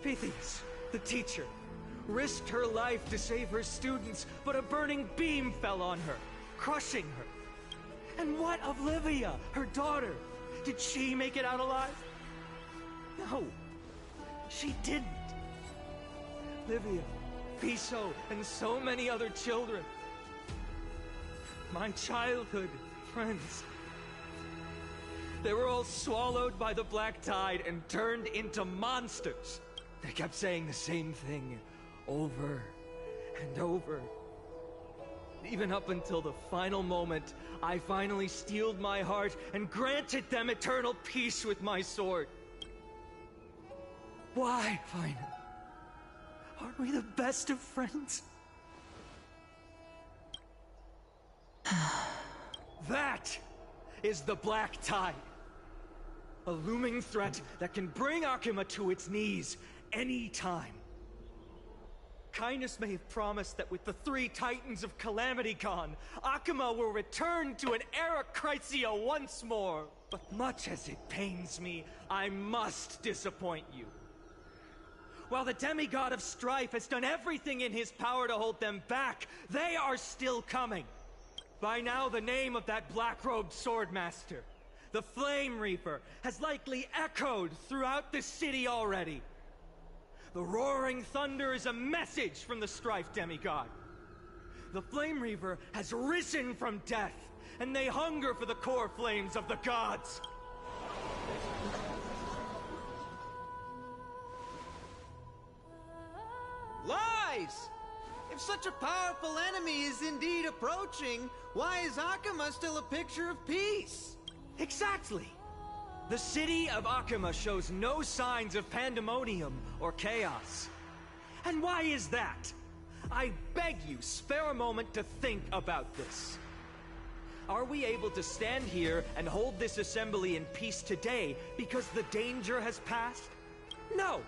Pythias, the teacher, risked her life to save her students, but a burning beam fell on her, crushing her. And what of Livia, her daughter? Did she make it out alive? No, she didn't. Livia, Piso, and so many other children. My childhood friends. They were all swallowed by the black tide and turned into monsters. They kept saying the same thing over and over. Even up until the final moment, I finally steeled my heart and granted them eternal peace with my sword. Why, Finan? Aren't we the best of friends? That is the black tide. A looming threat that can bring Akima to its knees any time. Kindness may have promised that with the 3 Titans of Calamity Con, Akima will return to an era Chrysia once more. But much as it pains me, I must disappoint you. While the demigod of strife has done everything in his power to hold them back, they are still coming. By now, the name of that black-robed swordmaster, the Flame Reaper, has likely echoed throughout the city already. The roaring thunder is a message from the strife demigod. The Flame Reaper has risen from death, and they hunger for the core flames of the gods. Lies! If such a powerful enemy is indeed approaching, why is Akima still a picture of peace? Exactly! The city of Akuma shows no signs of pandemonium or chaos. And why is that? I beg you, spare a moment to think about this. Are we able to stand here and hold this assembly in peace today because the danger has passed? No!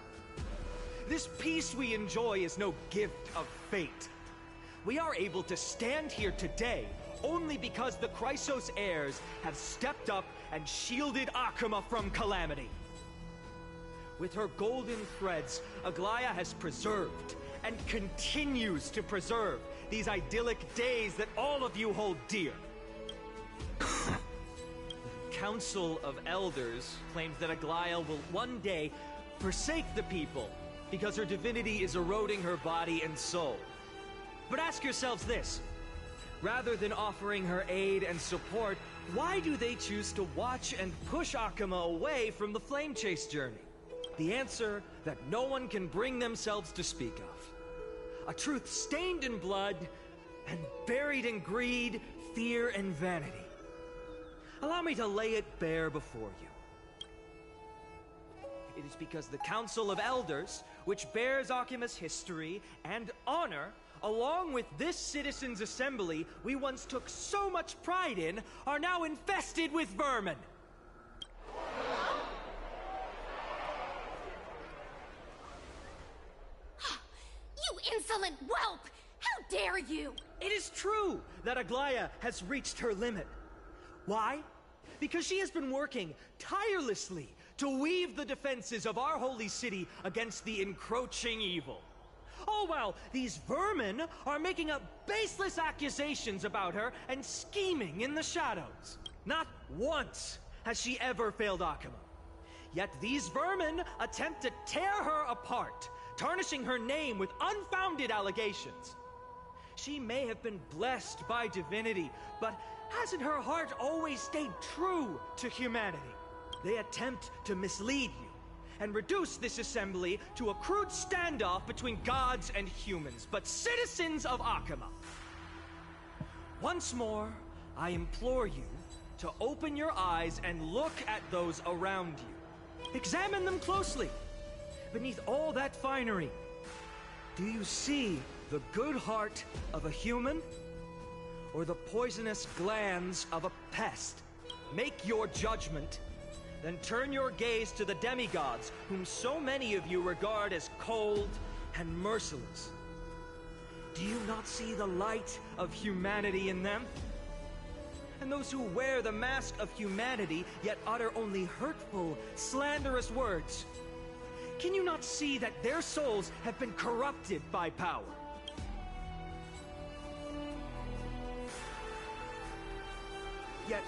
This peace we enjoy is no gift of fate. We are able to stand here today only because the Chrysos heirs have stepped up and shielded Akuma from calamity. With her golden threads, Aglaya has preserved and continues to preserve these idyllic days that all of you hold dear. The Council of Elders claims that Aglaya will one day forsake the people because her divinity is eroding her body and soul. But ask yourselves this. Rather than offering her aid and support, why do they choose to watch and push Akuma away from the Flame Chase journey? The answer that no one can bring themselves to speak of. A truth stained in blood and buried in greed, fear, and vanity. Allow me to lay it bare before you. It is because the Council of Elders, which bears Akuma's history and honor, along with this citizens' assembly we once took so much pride in, are now infested with vermin. You insolent whelp! How dare you! It is true that Aglaya has reached her limit. Why? Because she has been working tirelessly to weave the defenses of our holy city against the encroaching evil. All while these vermin are making up baseless accusations about her and scheming in the shadows. Not once has she ever failed Akuma. Yet these vermin attempt to tear her apart, tarnishing her name with unfounded allegations. She may have been blessed by divinity, but hasn't her heart always stayed true to humanity? They attempt to mislead you and reduce this assembly to a crude standoff between gods and humans, but citizens of Akuma. Once more, I implore you to open your eyes and look at those around you. Examine them closely. Beneath all that finery, do you see the good heart of a human or the poisonous glands of a pest? Make your judgment. Then turn your gaze to the demigods, whom so many of you regard as cold and merciless. Do you not see the light of humanity in them? And those who wear the mask of humanity, yet utter only hurtful, slanderous words. Can you not see that their souls have been corrupted by power? Yet,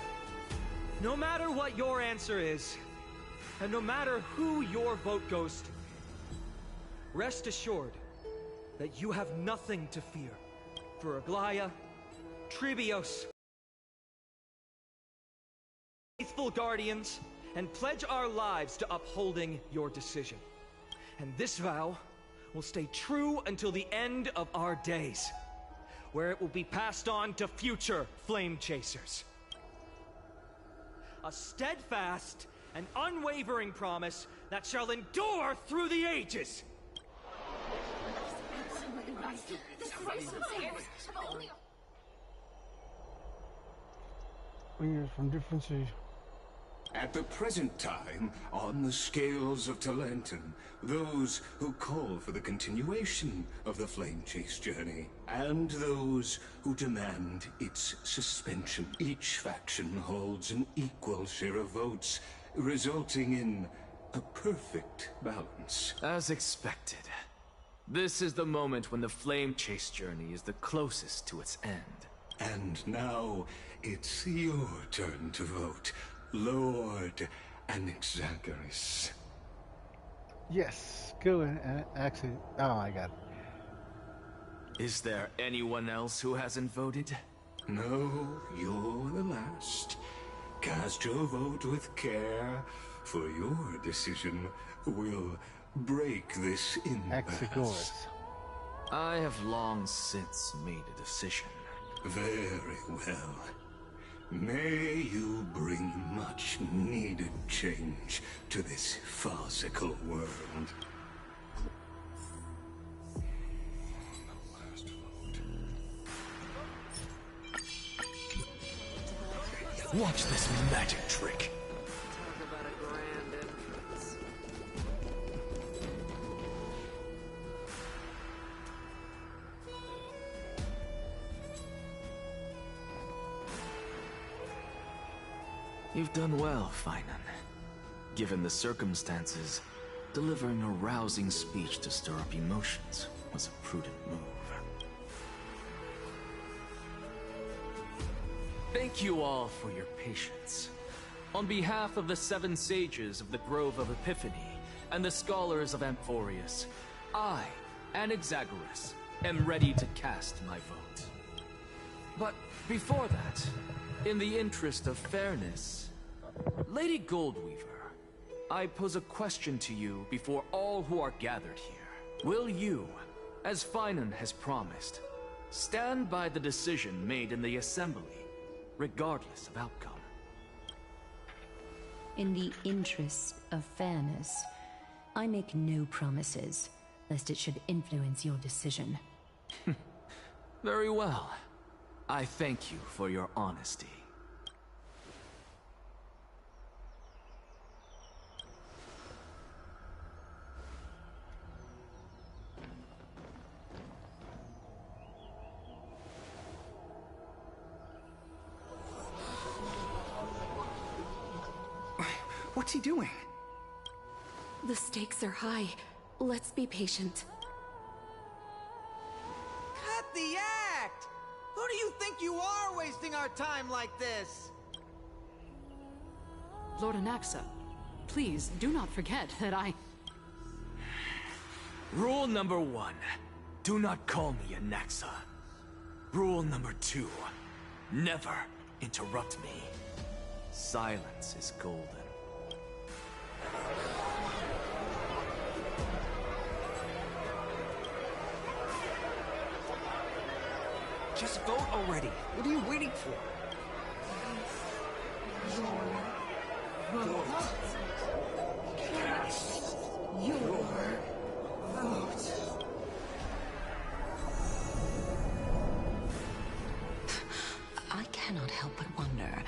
no matter what your answer is, and no matter who your vote goes to, rest assured that you have nothing to fear. For Aglaya, Trebios, faithful guardians, and pledge our lives to upholding your decision. And this vow will stay true until the end of our days, where it will be passed on to future flame chasers. A steadfast and unwavering promise that shall endure through the ages. We are from different cities. At the present time, on the scales of Talenton, those who call for the continuation of the Flame Chase journey, and those who demand its suspension. Each faction holds an equal share of votes, resulting in a perfect balance. As expected. This is the moment when the Flame Chase journey is the closest to its end. And now, it's your turn to vote, Lord Anaxagoras. Yes, go and actually. Oh my god. Is there anyone else who hasn't voted? No, you're the last. Cast your vote with care, for your decision will break this impasse. I have long since made a decision. Very well. May you bring much needed change to this farcical world. Watch this magic trick. Talk about a grand entrance. You've done well, Finan. Given the circumstances, delivering a rousing speech to stir up emotions was a prudent move. Thank you all for your patience. On behalf of the 7 sages of the Grove of Epiphany and the scholars of Amphorius, I, Anaxagoras, am ready to cast my vote. But before that, in the interest of fairness, Lady Goldweaver, I pose a question to you before all who are gathered here. Will you, as Finan has promised, stand by the decision made in the Assembly, regardless of outcome? In the interest of fairness, I make no promises, lest it should influence your decision. Very well. I thank you for your honesty. What's he doing? The stakes are high. Let's be patient. Cut the act! Who do you think you are wasting our time like this? Lord Anaxa, please do not forget that I... Rule number 1. Do not call me Anaxa. Rule number 2. Never interrupt me. Silence is golden. Just vote already. What are you waiting for? I cannot help but wonder,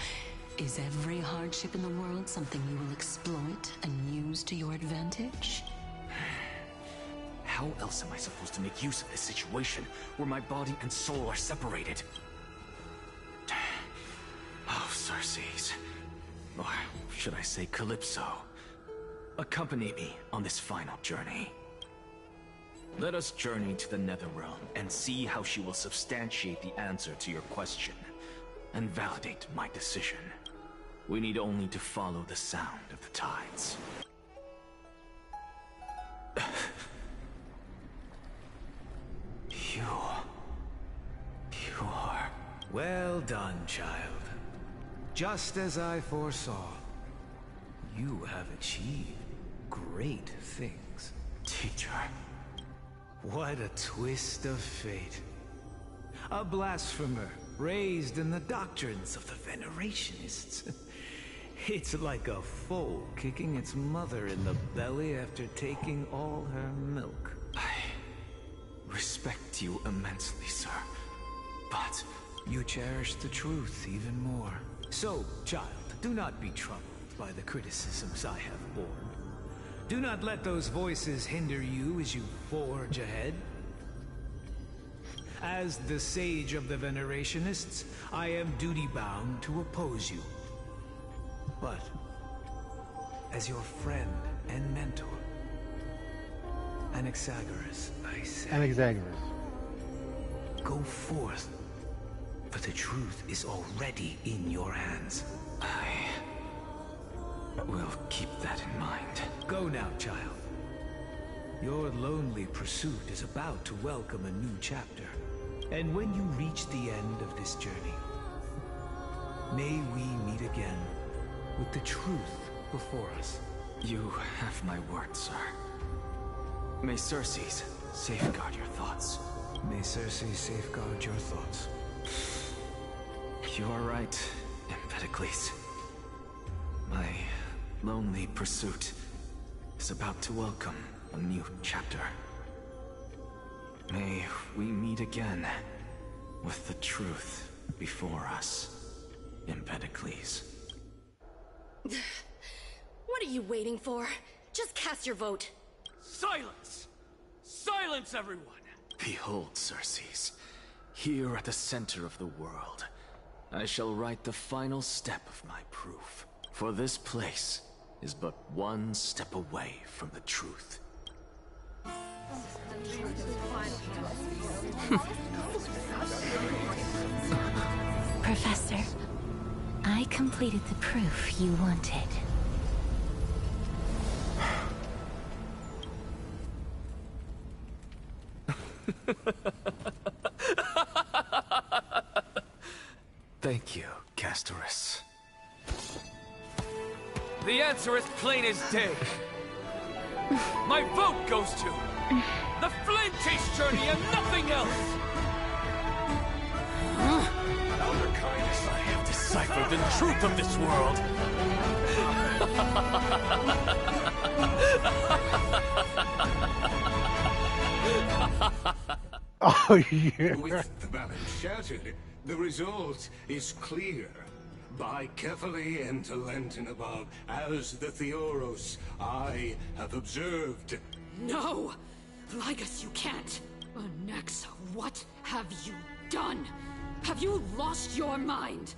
is every hardship in the world something you will exploit and use to your advantage? How else am I supposed to make use of this situation where my body and soul are separated? Oh, Circes. Or should I say Calypso? Accompany me on this final journey. Let us journey to the Netherrealm and see how she will substantiate the answer to your question and validate my decision. We need only to follow the sound of the tides. You are... Well done, child. Just as I foresaw, you have achieved great things. Teacher. What a twist of fate. A blasphemer raised in the doctrines of the Venerationists. It's like a foal kicking its mother in the belly after taking all her milk. I respect you immensely, sir. But you cherish the truth even more. So, child, do not be troubled by the criticisms I have borne. Do not let those voices hinder you as you forge ahead. As the sage of the Venerationists, I am duty-bound to oppose you. But, as your friend and mentor, Anaxagoras, I say... Anaxagoras. Go forth, for the truth is already in your hands. I will keep that in mind. Go now, child. Your lonely pursuit is about to welcome a new chapter. And when you reach the end of this journey, may we meet again with the truth before us. You have my word, sir. May Circes safeguard your thoughts. May Circes safeguard your thoughts. You are right in Empedocles. My lonely pursuit is about to welcome a new chapter. May we meet again with the truth before us, Empedocles. What are you waiting for? Just cast your vote. Silence! Silence, everyone! Behold, Circes, here at the center of the world, I shall write the final step of my proof. For this place is but one step away from the truth. Professor, I completed the proof you wanted. Thank you, Castorus. The answer is plain as day. My vote goes to the Flame Chase journey and nothing else! Elder Kindness, I have deciphered the truth of this world! Oh, yeah. With the balance shattered, the result is clear. By carefully and to Lenten above, as the Theoros, I have observed. No! Lygus, you can't! Onyxa, what have you done? Have you lost your mind?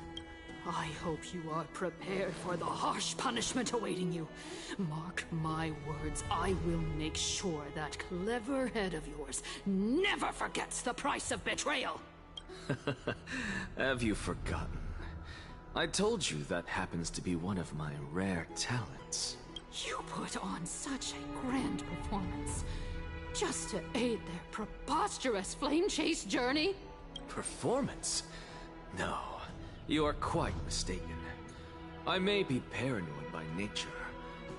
I hope you are prepared for the harsh punishment awaiting you. Mark my words, I will make sure that clever head of yours never forgets the price of betrayal! Have you forgotten? I told you that happens to be one of my rare talents. You put on such a grand performance, just to aid their preposterous flame chase journey? Performance? No, you are quite mistaken. I may be paranoid by nature,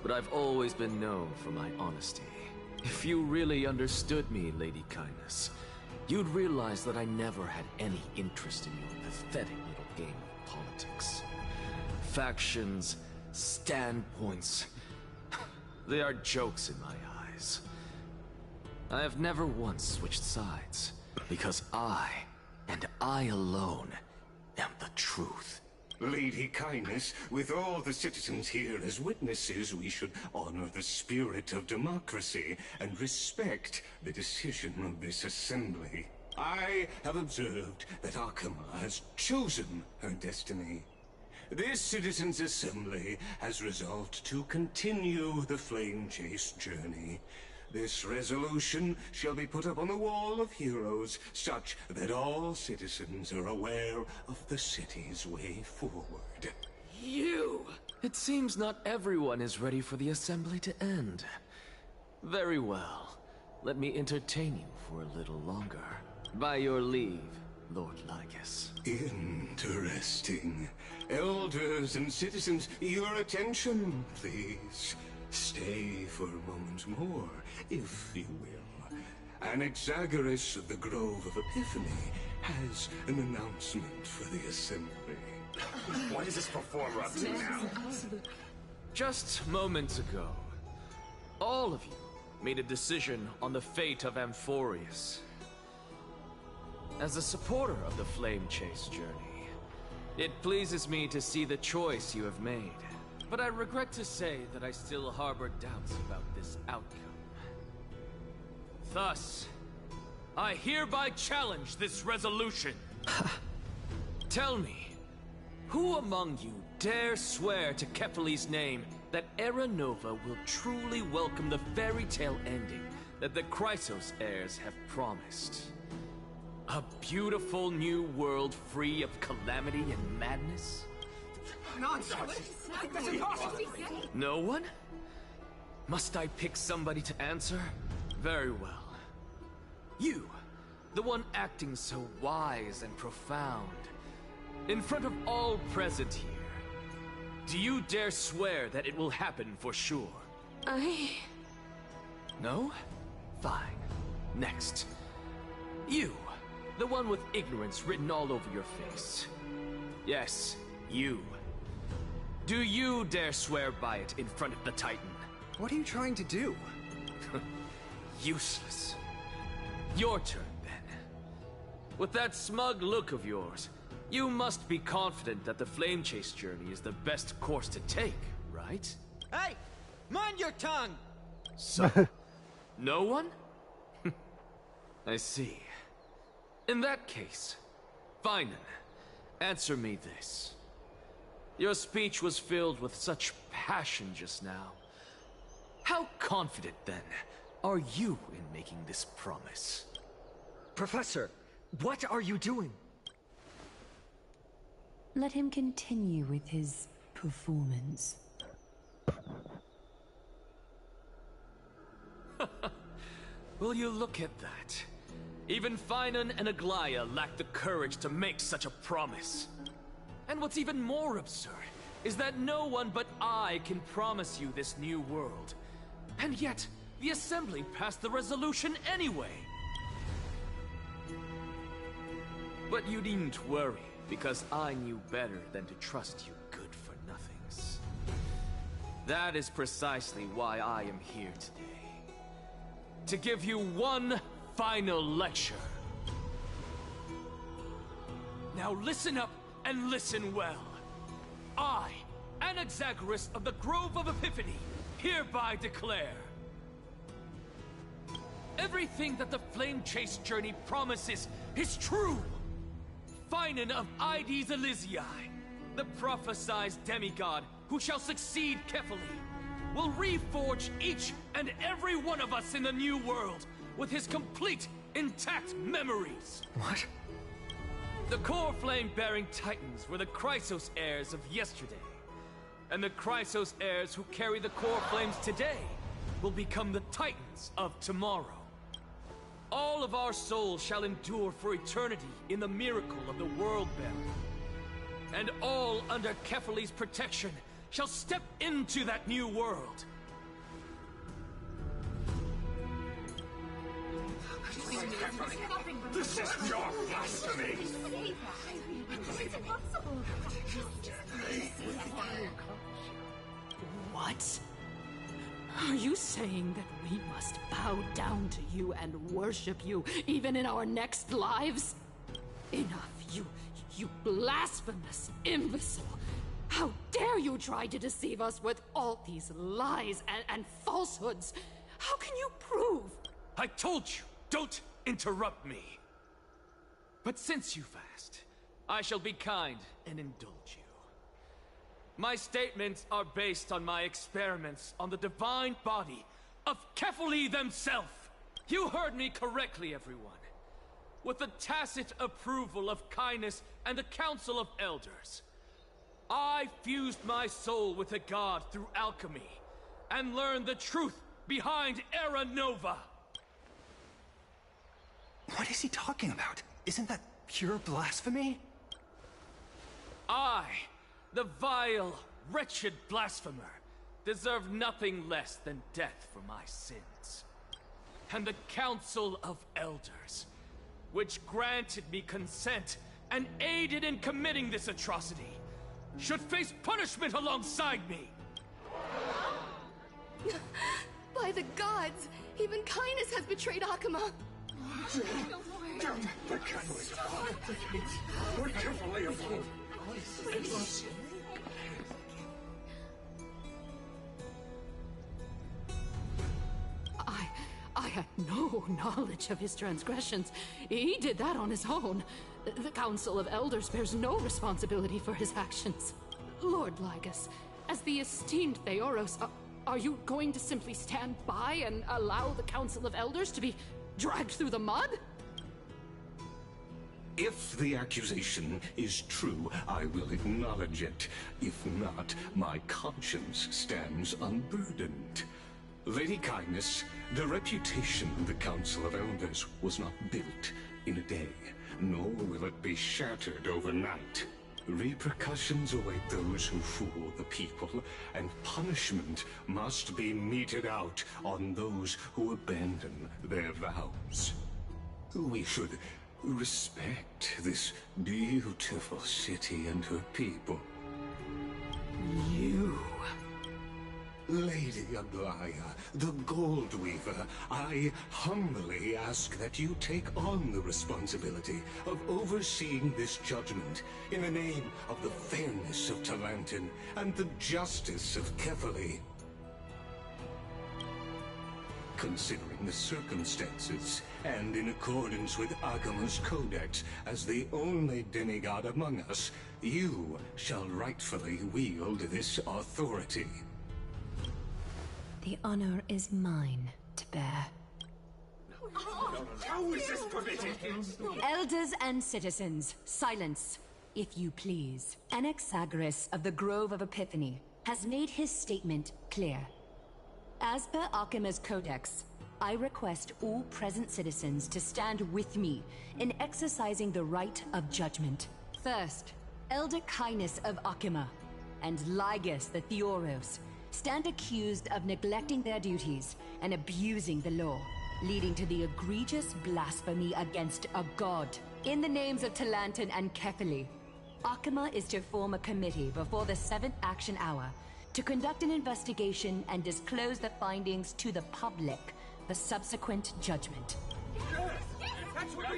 but I've always been known for my honesty. If you really understood me, Lady Kindness, you'd realize that I never had any interest in your pathetic little game of politics. Factions, standpoints, they are jokes in my eyes. I have never once switched sides, because I, and I alone, am the truth. Lady Kindness, with all the citizens here as witnesses, we should honor the spirit of democracy and respect the decision of this assembly. I have observed that Akama has chosen her destiny. This citizens' assembly has resolved to continue the flame chase journey. This resolution shall be put up on the wall of heroes, such that all citizens are aware of the city's way forward. You! It seems not everyone is ready for the assembly to end. Very well. Let me entertain you for a little longer. By your leave, Lord Lygus. Interesting. Elders and citizens, your attention, please. Stay for a moment more, if you will. Anaxagoras of the Grove of Epiphany has an announcement for the assembly. What is this performer up to now? Just moments ago, all of you made a decision on the fate of Amphorius. As a supporter of the Flame Chase journey, it pleases me to see the choice you have made. But I regret to say that I still harbor doubts about this outcome. Thus, I hereby challenge this resolution. Tell me, who among you dare swear to Kephales's name that Era Nova will truly welcome the fairy tale ending that the Chrysos heirs have promised? A beautiful new world free of calamity and madness? No one? Must I pick somebody to answer? Very well. You, the one acting so wise and profound, in front of all present here, do you dare swear that it will happen for sure? No? Fine. Next. You, the one with ignorance written all over your face. Yes, you. Do you dare swear by it in front of the Titan? What are you trying to do? Useless. Your turn, then. With that smug look of yours, you must be confident that the Flame Chase journey is the best course to take, right? Hey! Mind your tongue! So, no one? I see. In that case, Finan, answer me this. Your speech was filled with such passion just now. How confident, then, are you in making this promise? Professor, what are you doing? Let him continue with his performance. Will you look at that? Even Finan and Aglaya lack the courage to make such a promise. And what's even more absurd is that no one but I can promise you this new world. And yet, the Assembly passed the resolution anyway. But you needn't worry, because I knew better than to trust you good-for-nothings. That is precisely why I am here today. To give you one final lecture. Now listen up and listen well. I, Anaxagoras of the Grove of Epiphany, hereby declare everything that the Flame Chase journey promises is true. Finan of Ides Elysiae, the prophesied demigod who shall succeed Kefali, will reforge each and every one of us in the new world with his complete, intact memories. What? The core flame-bearing titans were the Chrysos heirs of yesterday. And the Chrysos heirs who carry the core flames today will become the titans of tomorrow. All of our souls shall endure for eternity in the miracle of the world bearer. And all under Kefali's protection shall step into that new world. This is pure blasphemy! It's impossible. What? Are you saying that we must bow down to you and worship you, even in our next lives? Enough, you blasphemous imbecile! How dare you try to deceive us with all these lies and falsehoods? How can you prove? I told you, don't interrupt me. But since you've asked, I shall be kind and indulge you. My statements are based on my experiments on the divine body of Kefali themselves. You heard me correctly, everyone. With the tacit approval of Kindness and the Council of Elders, I fused my soul with a god through alchemy and learned the truth behind Era Nova. What is he talking about? Isn't that pure blasphemy? I, the vile, wretched blasphemer, deserve nothing less than death for my sins. And the Council of Elders, which granted me consent and aided in committing this atrocity, should face punishment alongside me! By the gods, even Kindness has betrayed Akuma. The catalyst we're carefully avoid. I had no knowledge of his transgressions. He did that on his own. The Council of Elders bears no responsibility for his actions. Lord Lygus, as the esteemed Theoros, are you going to simply stand by and allow the Council of Elders to be dragged through the mud? If the accusation is true, I will acknowledge it. If not, my conscience stands unburdened. Lady Kindness, the reputation of the Council of Elders was not built in a day, nor will it be shattered overnight. Repercussions await those who fool the people, and punishment must be meted out on those who abandon their vows. We should respect this beautiful city and her people. You... Lady Aglaya, the Gold Weaver, I humbly ask that you take on the responsibility of overseeing this judgment in the name of the fairness of Talantin and the justice of Kefali. Considering the circumstances, and in accordance with Akima's codex as the only demigod among us, you shall rightfully wield this authority. The honor is mine to bear. How is this permitted? Elders and citizens, silence, if you please. Anaxagoras of the Grove of Epiphany has made his statement clear. As per Akima's codex, I request all present citizens to stand with me in exercising the right of judgment. First, Elder Kindness of Akima and Ligus the Theoros stand accused of neglecting their duties and abusing the law, leading to the egregious blasphemy against a god. In the names of Talantin and Kefali, Akima is to form a committee before the 7th action hour to conduct an investigation and disclose the findings to the public, the subsequent judgment.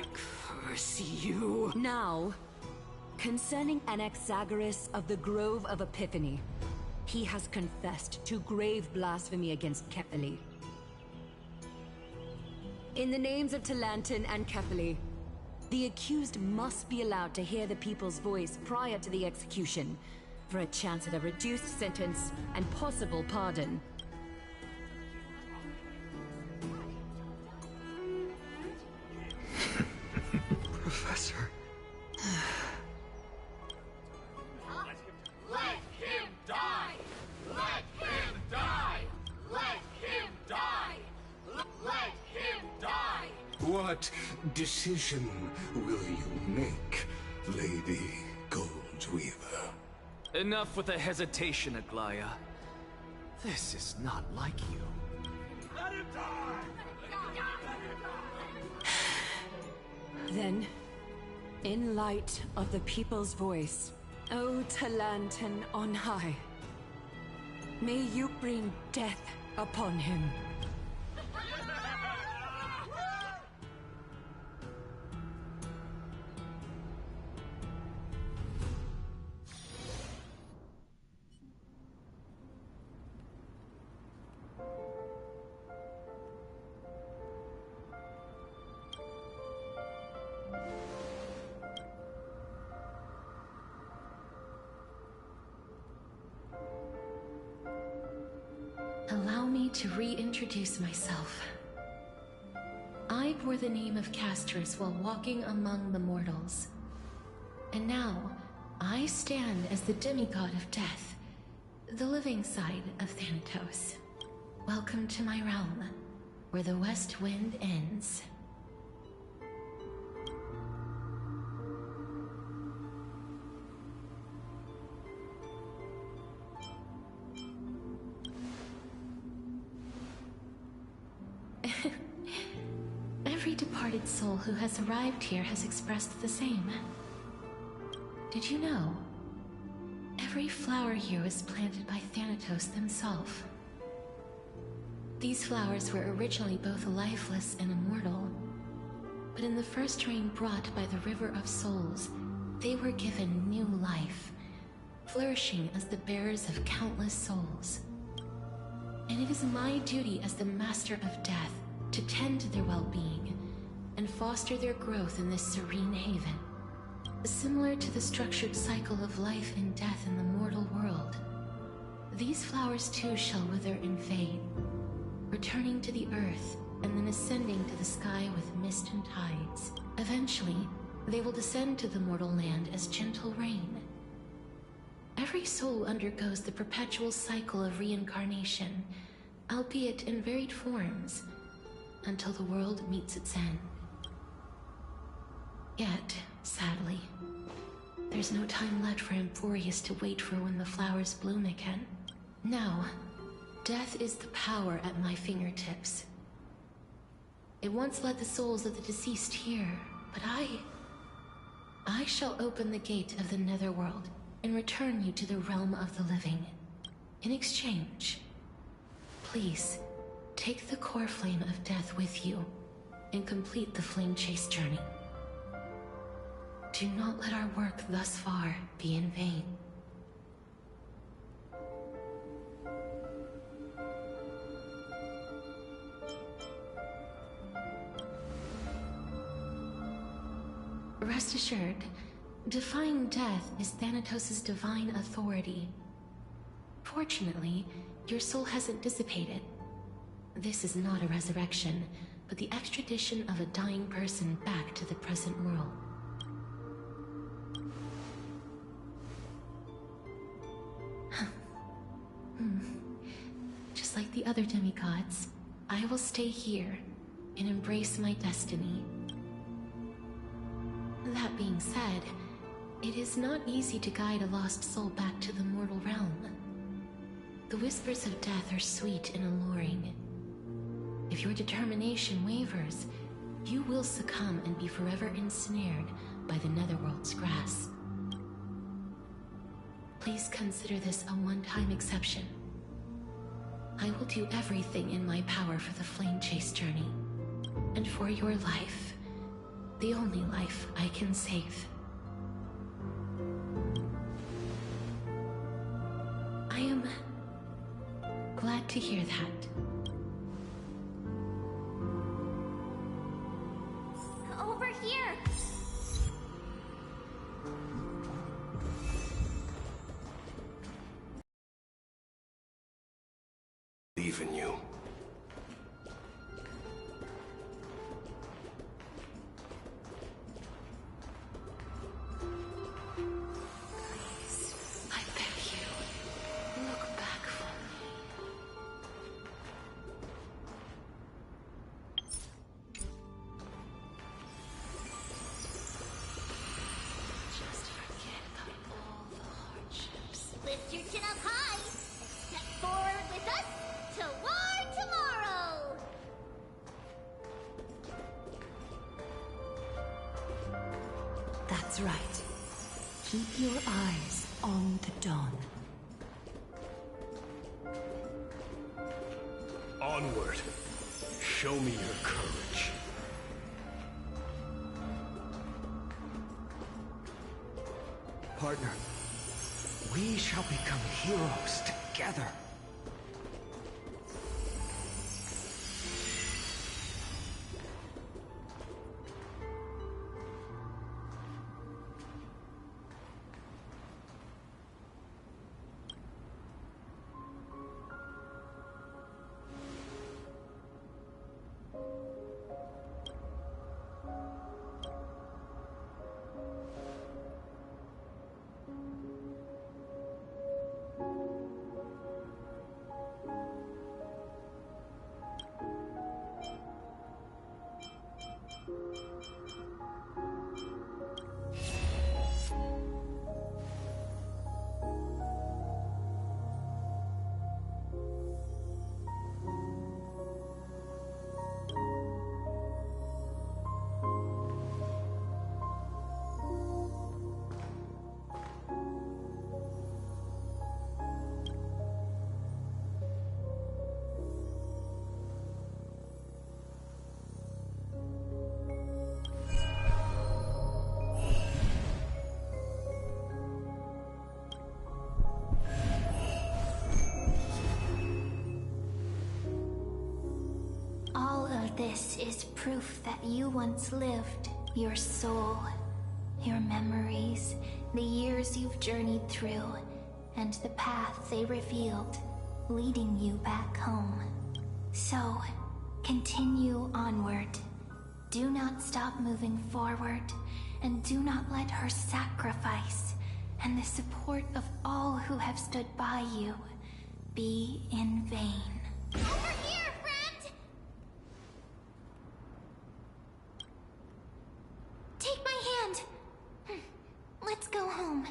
Curse you! Now, concerning Anaxagoras of the Grove of Epiphany, he has confessed to grave blasphemy against Kefali. In the names of Talantin and Kefali, the accused must be allowed to hear the people's voice prior to the execution, for a chance at a reduced sentence and possible pardon. Professor. Let him die! Let him die! Let him die! Let him die! What decision will you make, Lady Goldweaver? Enough with the hesitation, Aglaya. This is not like you. Let him die! Then, in light of the people's voice, O Talantin on high, may you bring death upon him. Allow me to reintroduce myself. I bore the name of Castris while walking among the mortals. And now, I stand as the demigod of death, the living side of Thanatos. Welcome to my realm, where the west wind ends. Every departed soul who has arrived here has expressed the same. Did you know? Every flower here was planted by Thanatos himself. These flowers were originally both lifeless and immortal, but in the first rain brought by the River of Souls, they were given new life, flourishing as the bearers of countless souls. And it is my duty as the Master of Death to tend to their well-being and foster their growth in this serene haven. Similar to the structured cycle of life and death in the mortal world, these flowers too shall wither and fade, returning to the earth and then ascending to the sky with mist and tides. Eventually, they will descend to the mortal land as gentle rain. Every soul undergoes the perpetual cycle of reincarnation, albeit in varied forms, until the world meets its end. Yet, sadly, there's no time left for Emphorius to wait for when the flowers bloom again. Now, death is the power at my fingertips. It once led the souls of the deceased here, but I shall open the gate of the netherworld and return you to the realm of the living. In exchange, please, take the core flame of death with you and complete the flame chase journey. Do not let our work thus far be in vain. Rest assured, defying death is Thanatos' divine authority. Fortunately, your soul hasn't dissipated. This is not a resurrection, but the extradition of a dying person back to the present world. Just like the other demigods, I will stay here and embrace my destiny. That being said, it is not easy to guide a lost soul back to the mortal realm. The whispers of death are sweet and alluring. If your determination wavers, you will succumb and be forever ensnared by the Netherworld's grasp. Please consider this a one-time exception. I will do everything in my power for the flame chase journey, and for your life, the only life I can save. I am glad to hear that. Over here! Believe in you. I beg you, look back for me. Just forget about all the hardships. Lift your chin up high! Step forward with us to war tomorrow! That's right. Keep your eyes on the dawn. Onward. Show me your courage. Partner, we shall become heroes together. This is proof that you once lived. Your soul, your memories, the years you've journeyed through, and the path they revealed, leading you back home. So, continue onward. Do not stop moving forward, and do not let her sacrifice, and the support of all who have stood by you, be in vain. Over here, friend! Take my hand. Let's go home.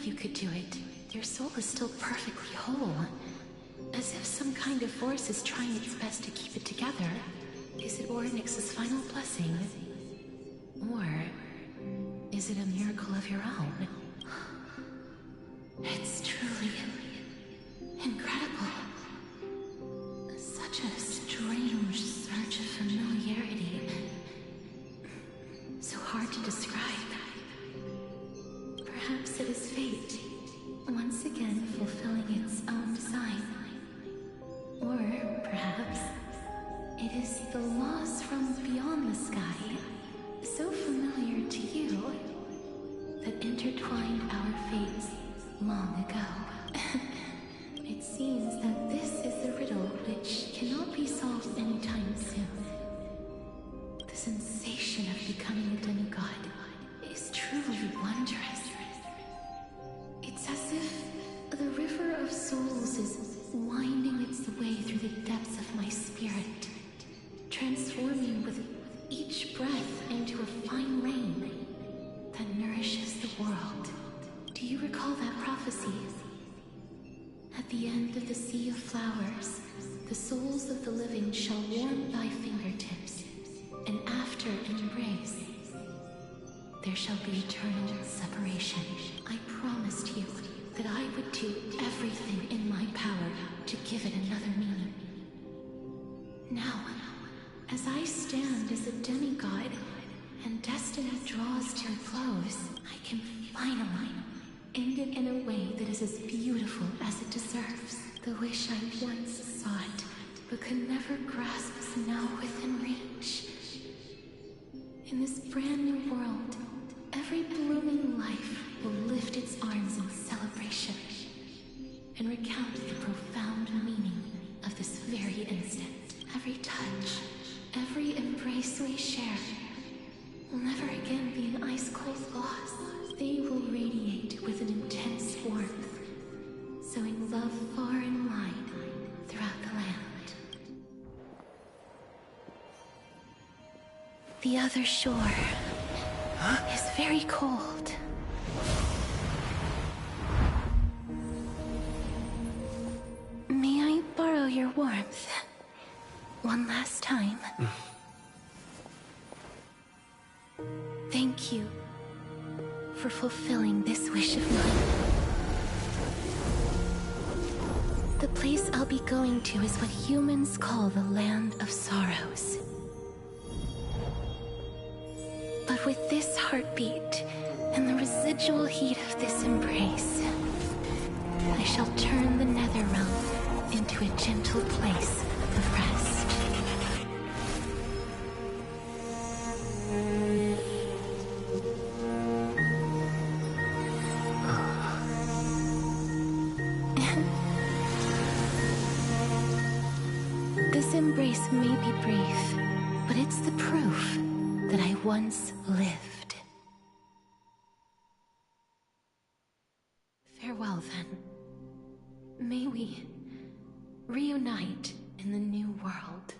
you could do it. Your soul is still perfectly whole. As if some kind of force is trying its best to keep it together. Is it Ornyx's final blessing? Or is it a miracle of your own? It's truly incredible. Such a strange surge of familiarity. So hard to describe. Perhaps it is fate, once again fulfilling its own design. Or perhaps it is the loss from beyond the sky, so familiar to you, that intertwined our fates long ago. It seems that this is the riddle which cannot be solved anytime soon. The sensation of becoming a demigod is truly wondrous. It's as if the river of souls is winding its way through the depths of my spirit, transforming with each breath into a fine rain that nourishes the world. Do you recall that prophecy? At the end of the sea of flowers, the souls of the living shall warm thy fingertips, and after an embrace, there shall be eternal separation. I promised you that I would do everything in my power to give it another meaning. Now, as I stand as a demigod, and destiny draws to a close, I can finally end it in a way that is as beautiful as it deserves. The wish I once sought, but could never grasp, is now within reach. In this brand new world, every blooming life will lift its arms in celebration and recount the profound meaning of this very instant. Every touch, every embrace we share will never again be an ice-cold loss. They will radiate with an intense warmth, sowing love far and wide throughout the land. The other shore is very cold. May I borrow your warmth one last time? Thank you for fulfilling this wish of mine. The place I'll be going to is what humans call the Land of Sorrows. But with this heartbeat and the residual heat of this embrace, I shall turn the Netherrealm into a gentle place of rest. This embrace may be brief, but it's the proof that I once lived. Farewell, then. May we reunite in the new world.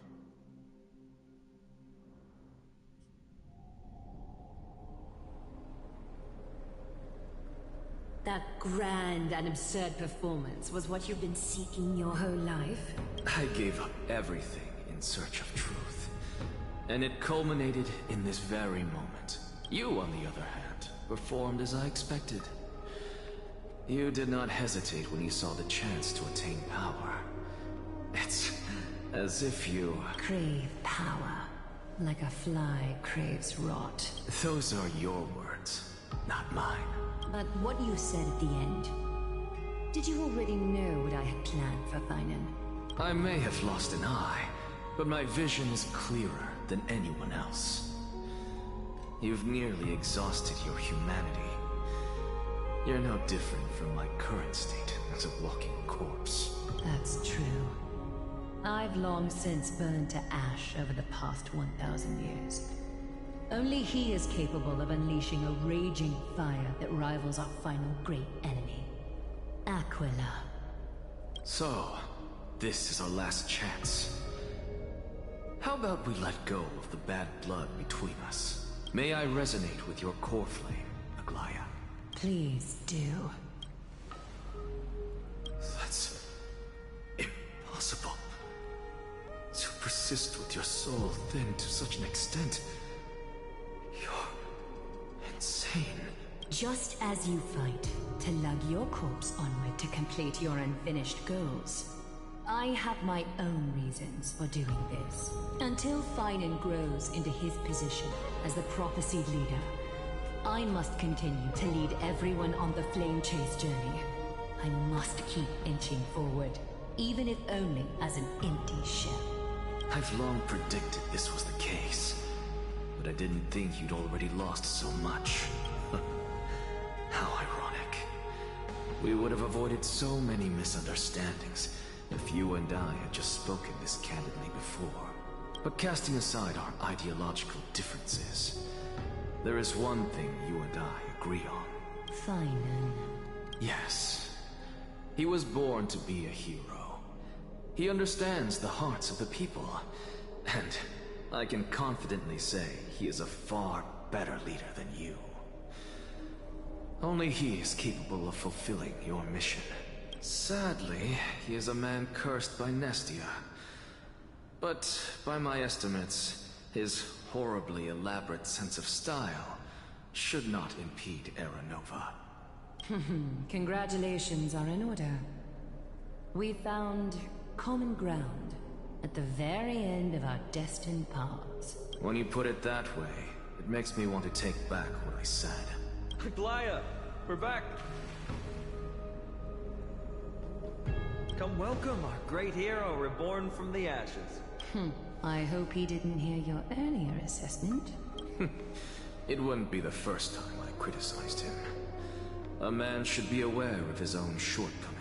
That grand and absurd performance was what you've been seeking your whole life? I gave up everything in search of truth. And it culminated in this very moment. You, on the other hand, performed as I expected. You did not hesitate when you saw the chance to attain power. It's as if you... crave power, like a fly craves rot. Those are your words, not mine. But what you said at the end... Did you already know what I had planned for Finan? I may have lost an eye, but my vision is clearer than anyone else. You've nearly exhausted your humanity. You're no different from my current state as a walking corpse. That's true. I've long since burned to ash over the past 1,000 years. Only he is capable of unleashing a raging fire that rivals our final great enemy, Aquila. So, this is our last chance. How about we let go of the bad blood between us? May I resonate with your core flame, Aglaya? Please do. persist with your soul thinned to such an extent? You're insane. Just as you fight to lug your corpse onward to complete your unfinished goals, I have my own reasons for doing this. Until Finan grows into his position as the prophesied leader, I must continue to lead everyone on the flame chase journey. I must keep inching forward, even if only as an empty shell. I've long predicted this was the case, but I didn't think you'd already lost so much. How ironic. We would have avoided so many misunderstandings if you and I had just spoken this candidly before. But casting aside our ideological differences, there is one thing you and I agree on. Finan. Yes. He was born to be a hero. He understands the hearts of the people, and I can confidently say he is a far better leader than you. Only he is capable of fulfilling your mission. Sadly, he is a man cursed by Nestia. But by my estimates, his horribly elaborate sense of style should not impede Era Nova. Congratulations are in order. We found common ground at the very end of our destined paths. When you put it that way, it makes me want to take back what I said. Glaya, we're back. Come welcome our great hero reborn from the ashes. I hope he didn't hear your earlier assessment. It wouldn't be the first time I criticized him. A man should be aware of his own shortcomings.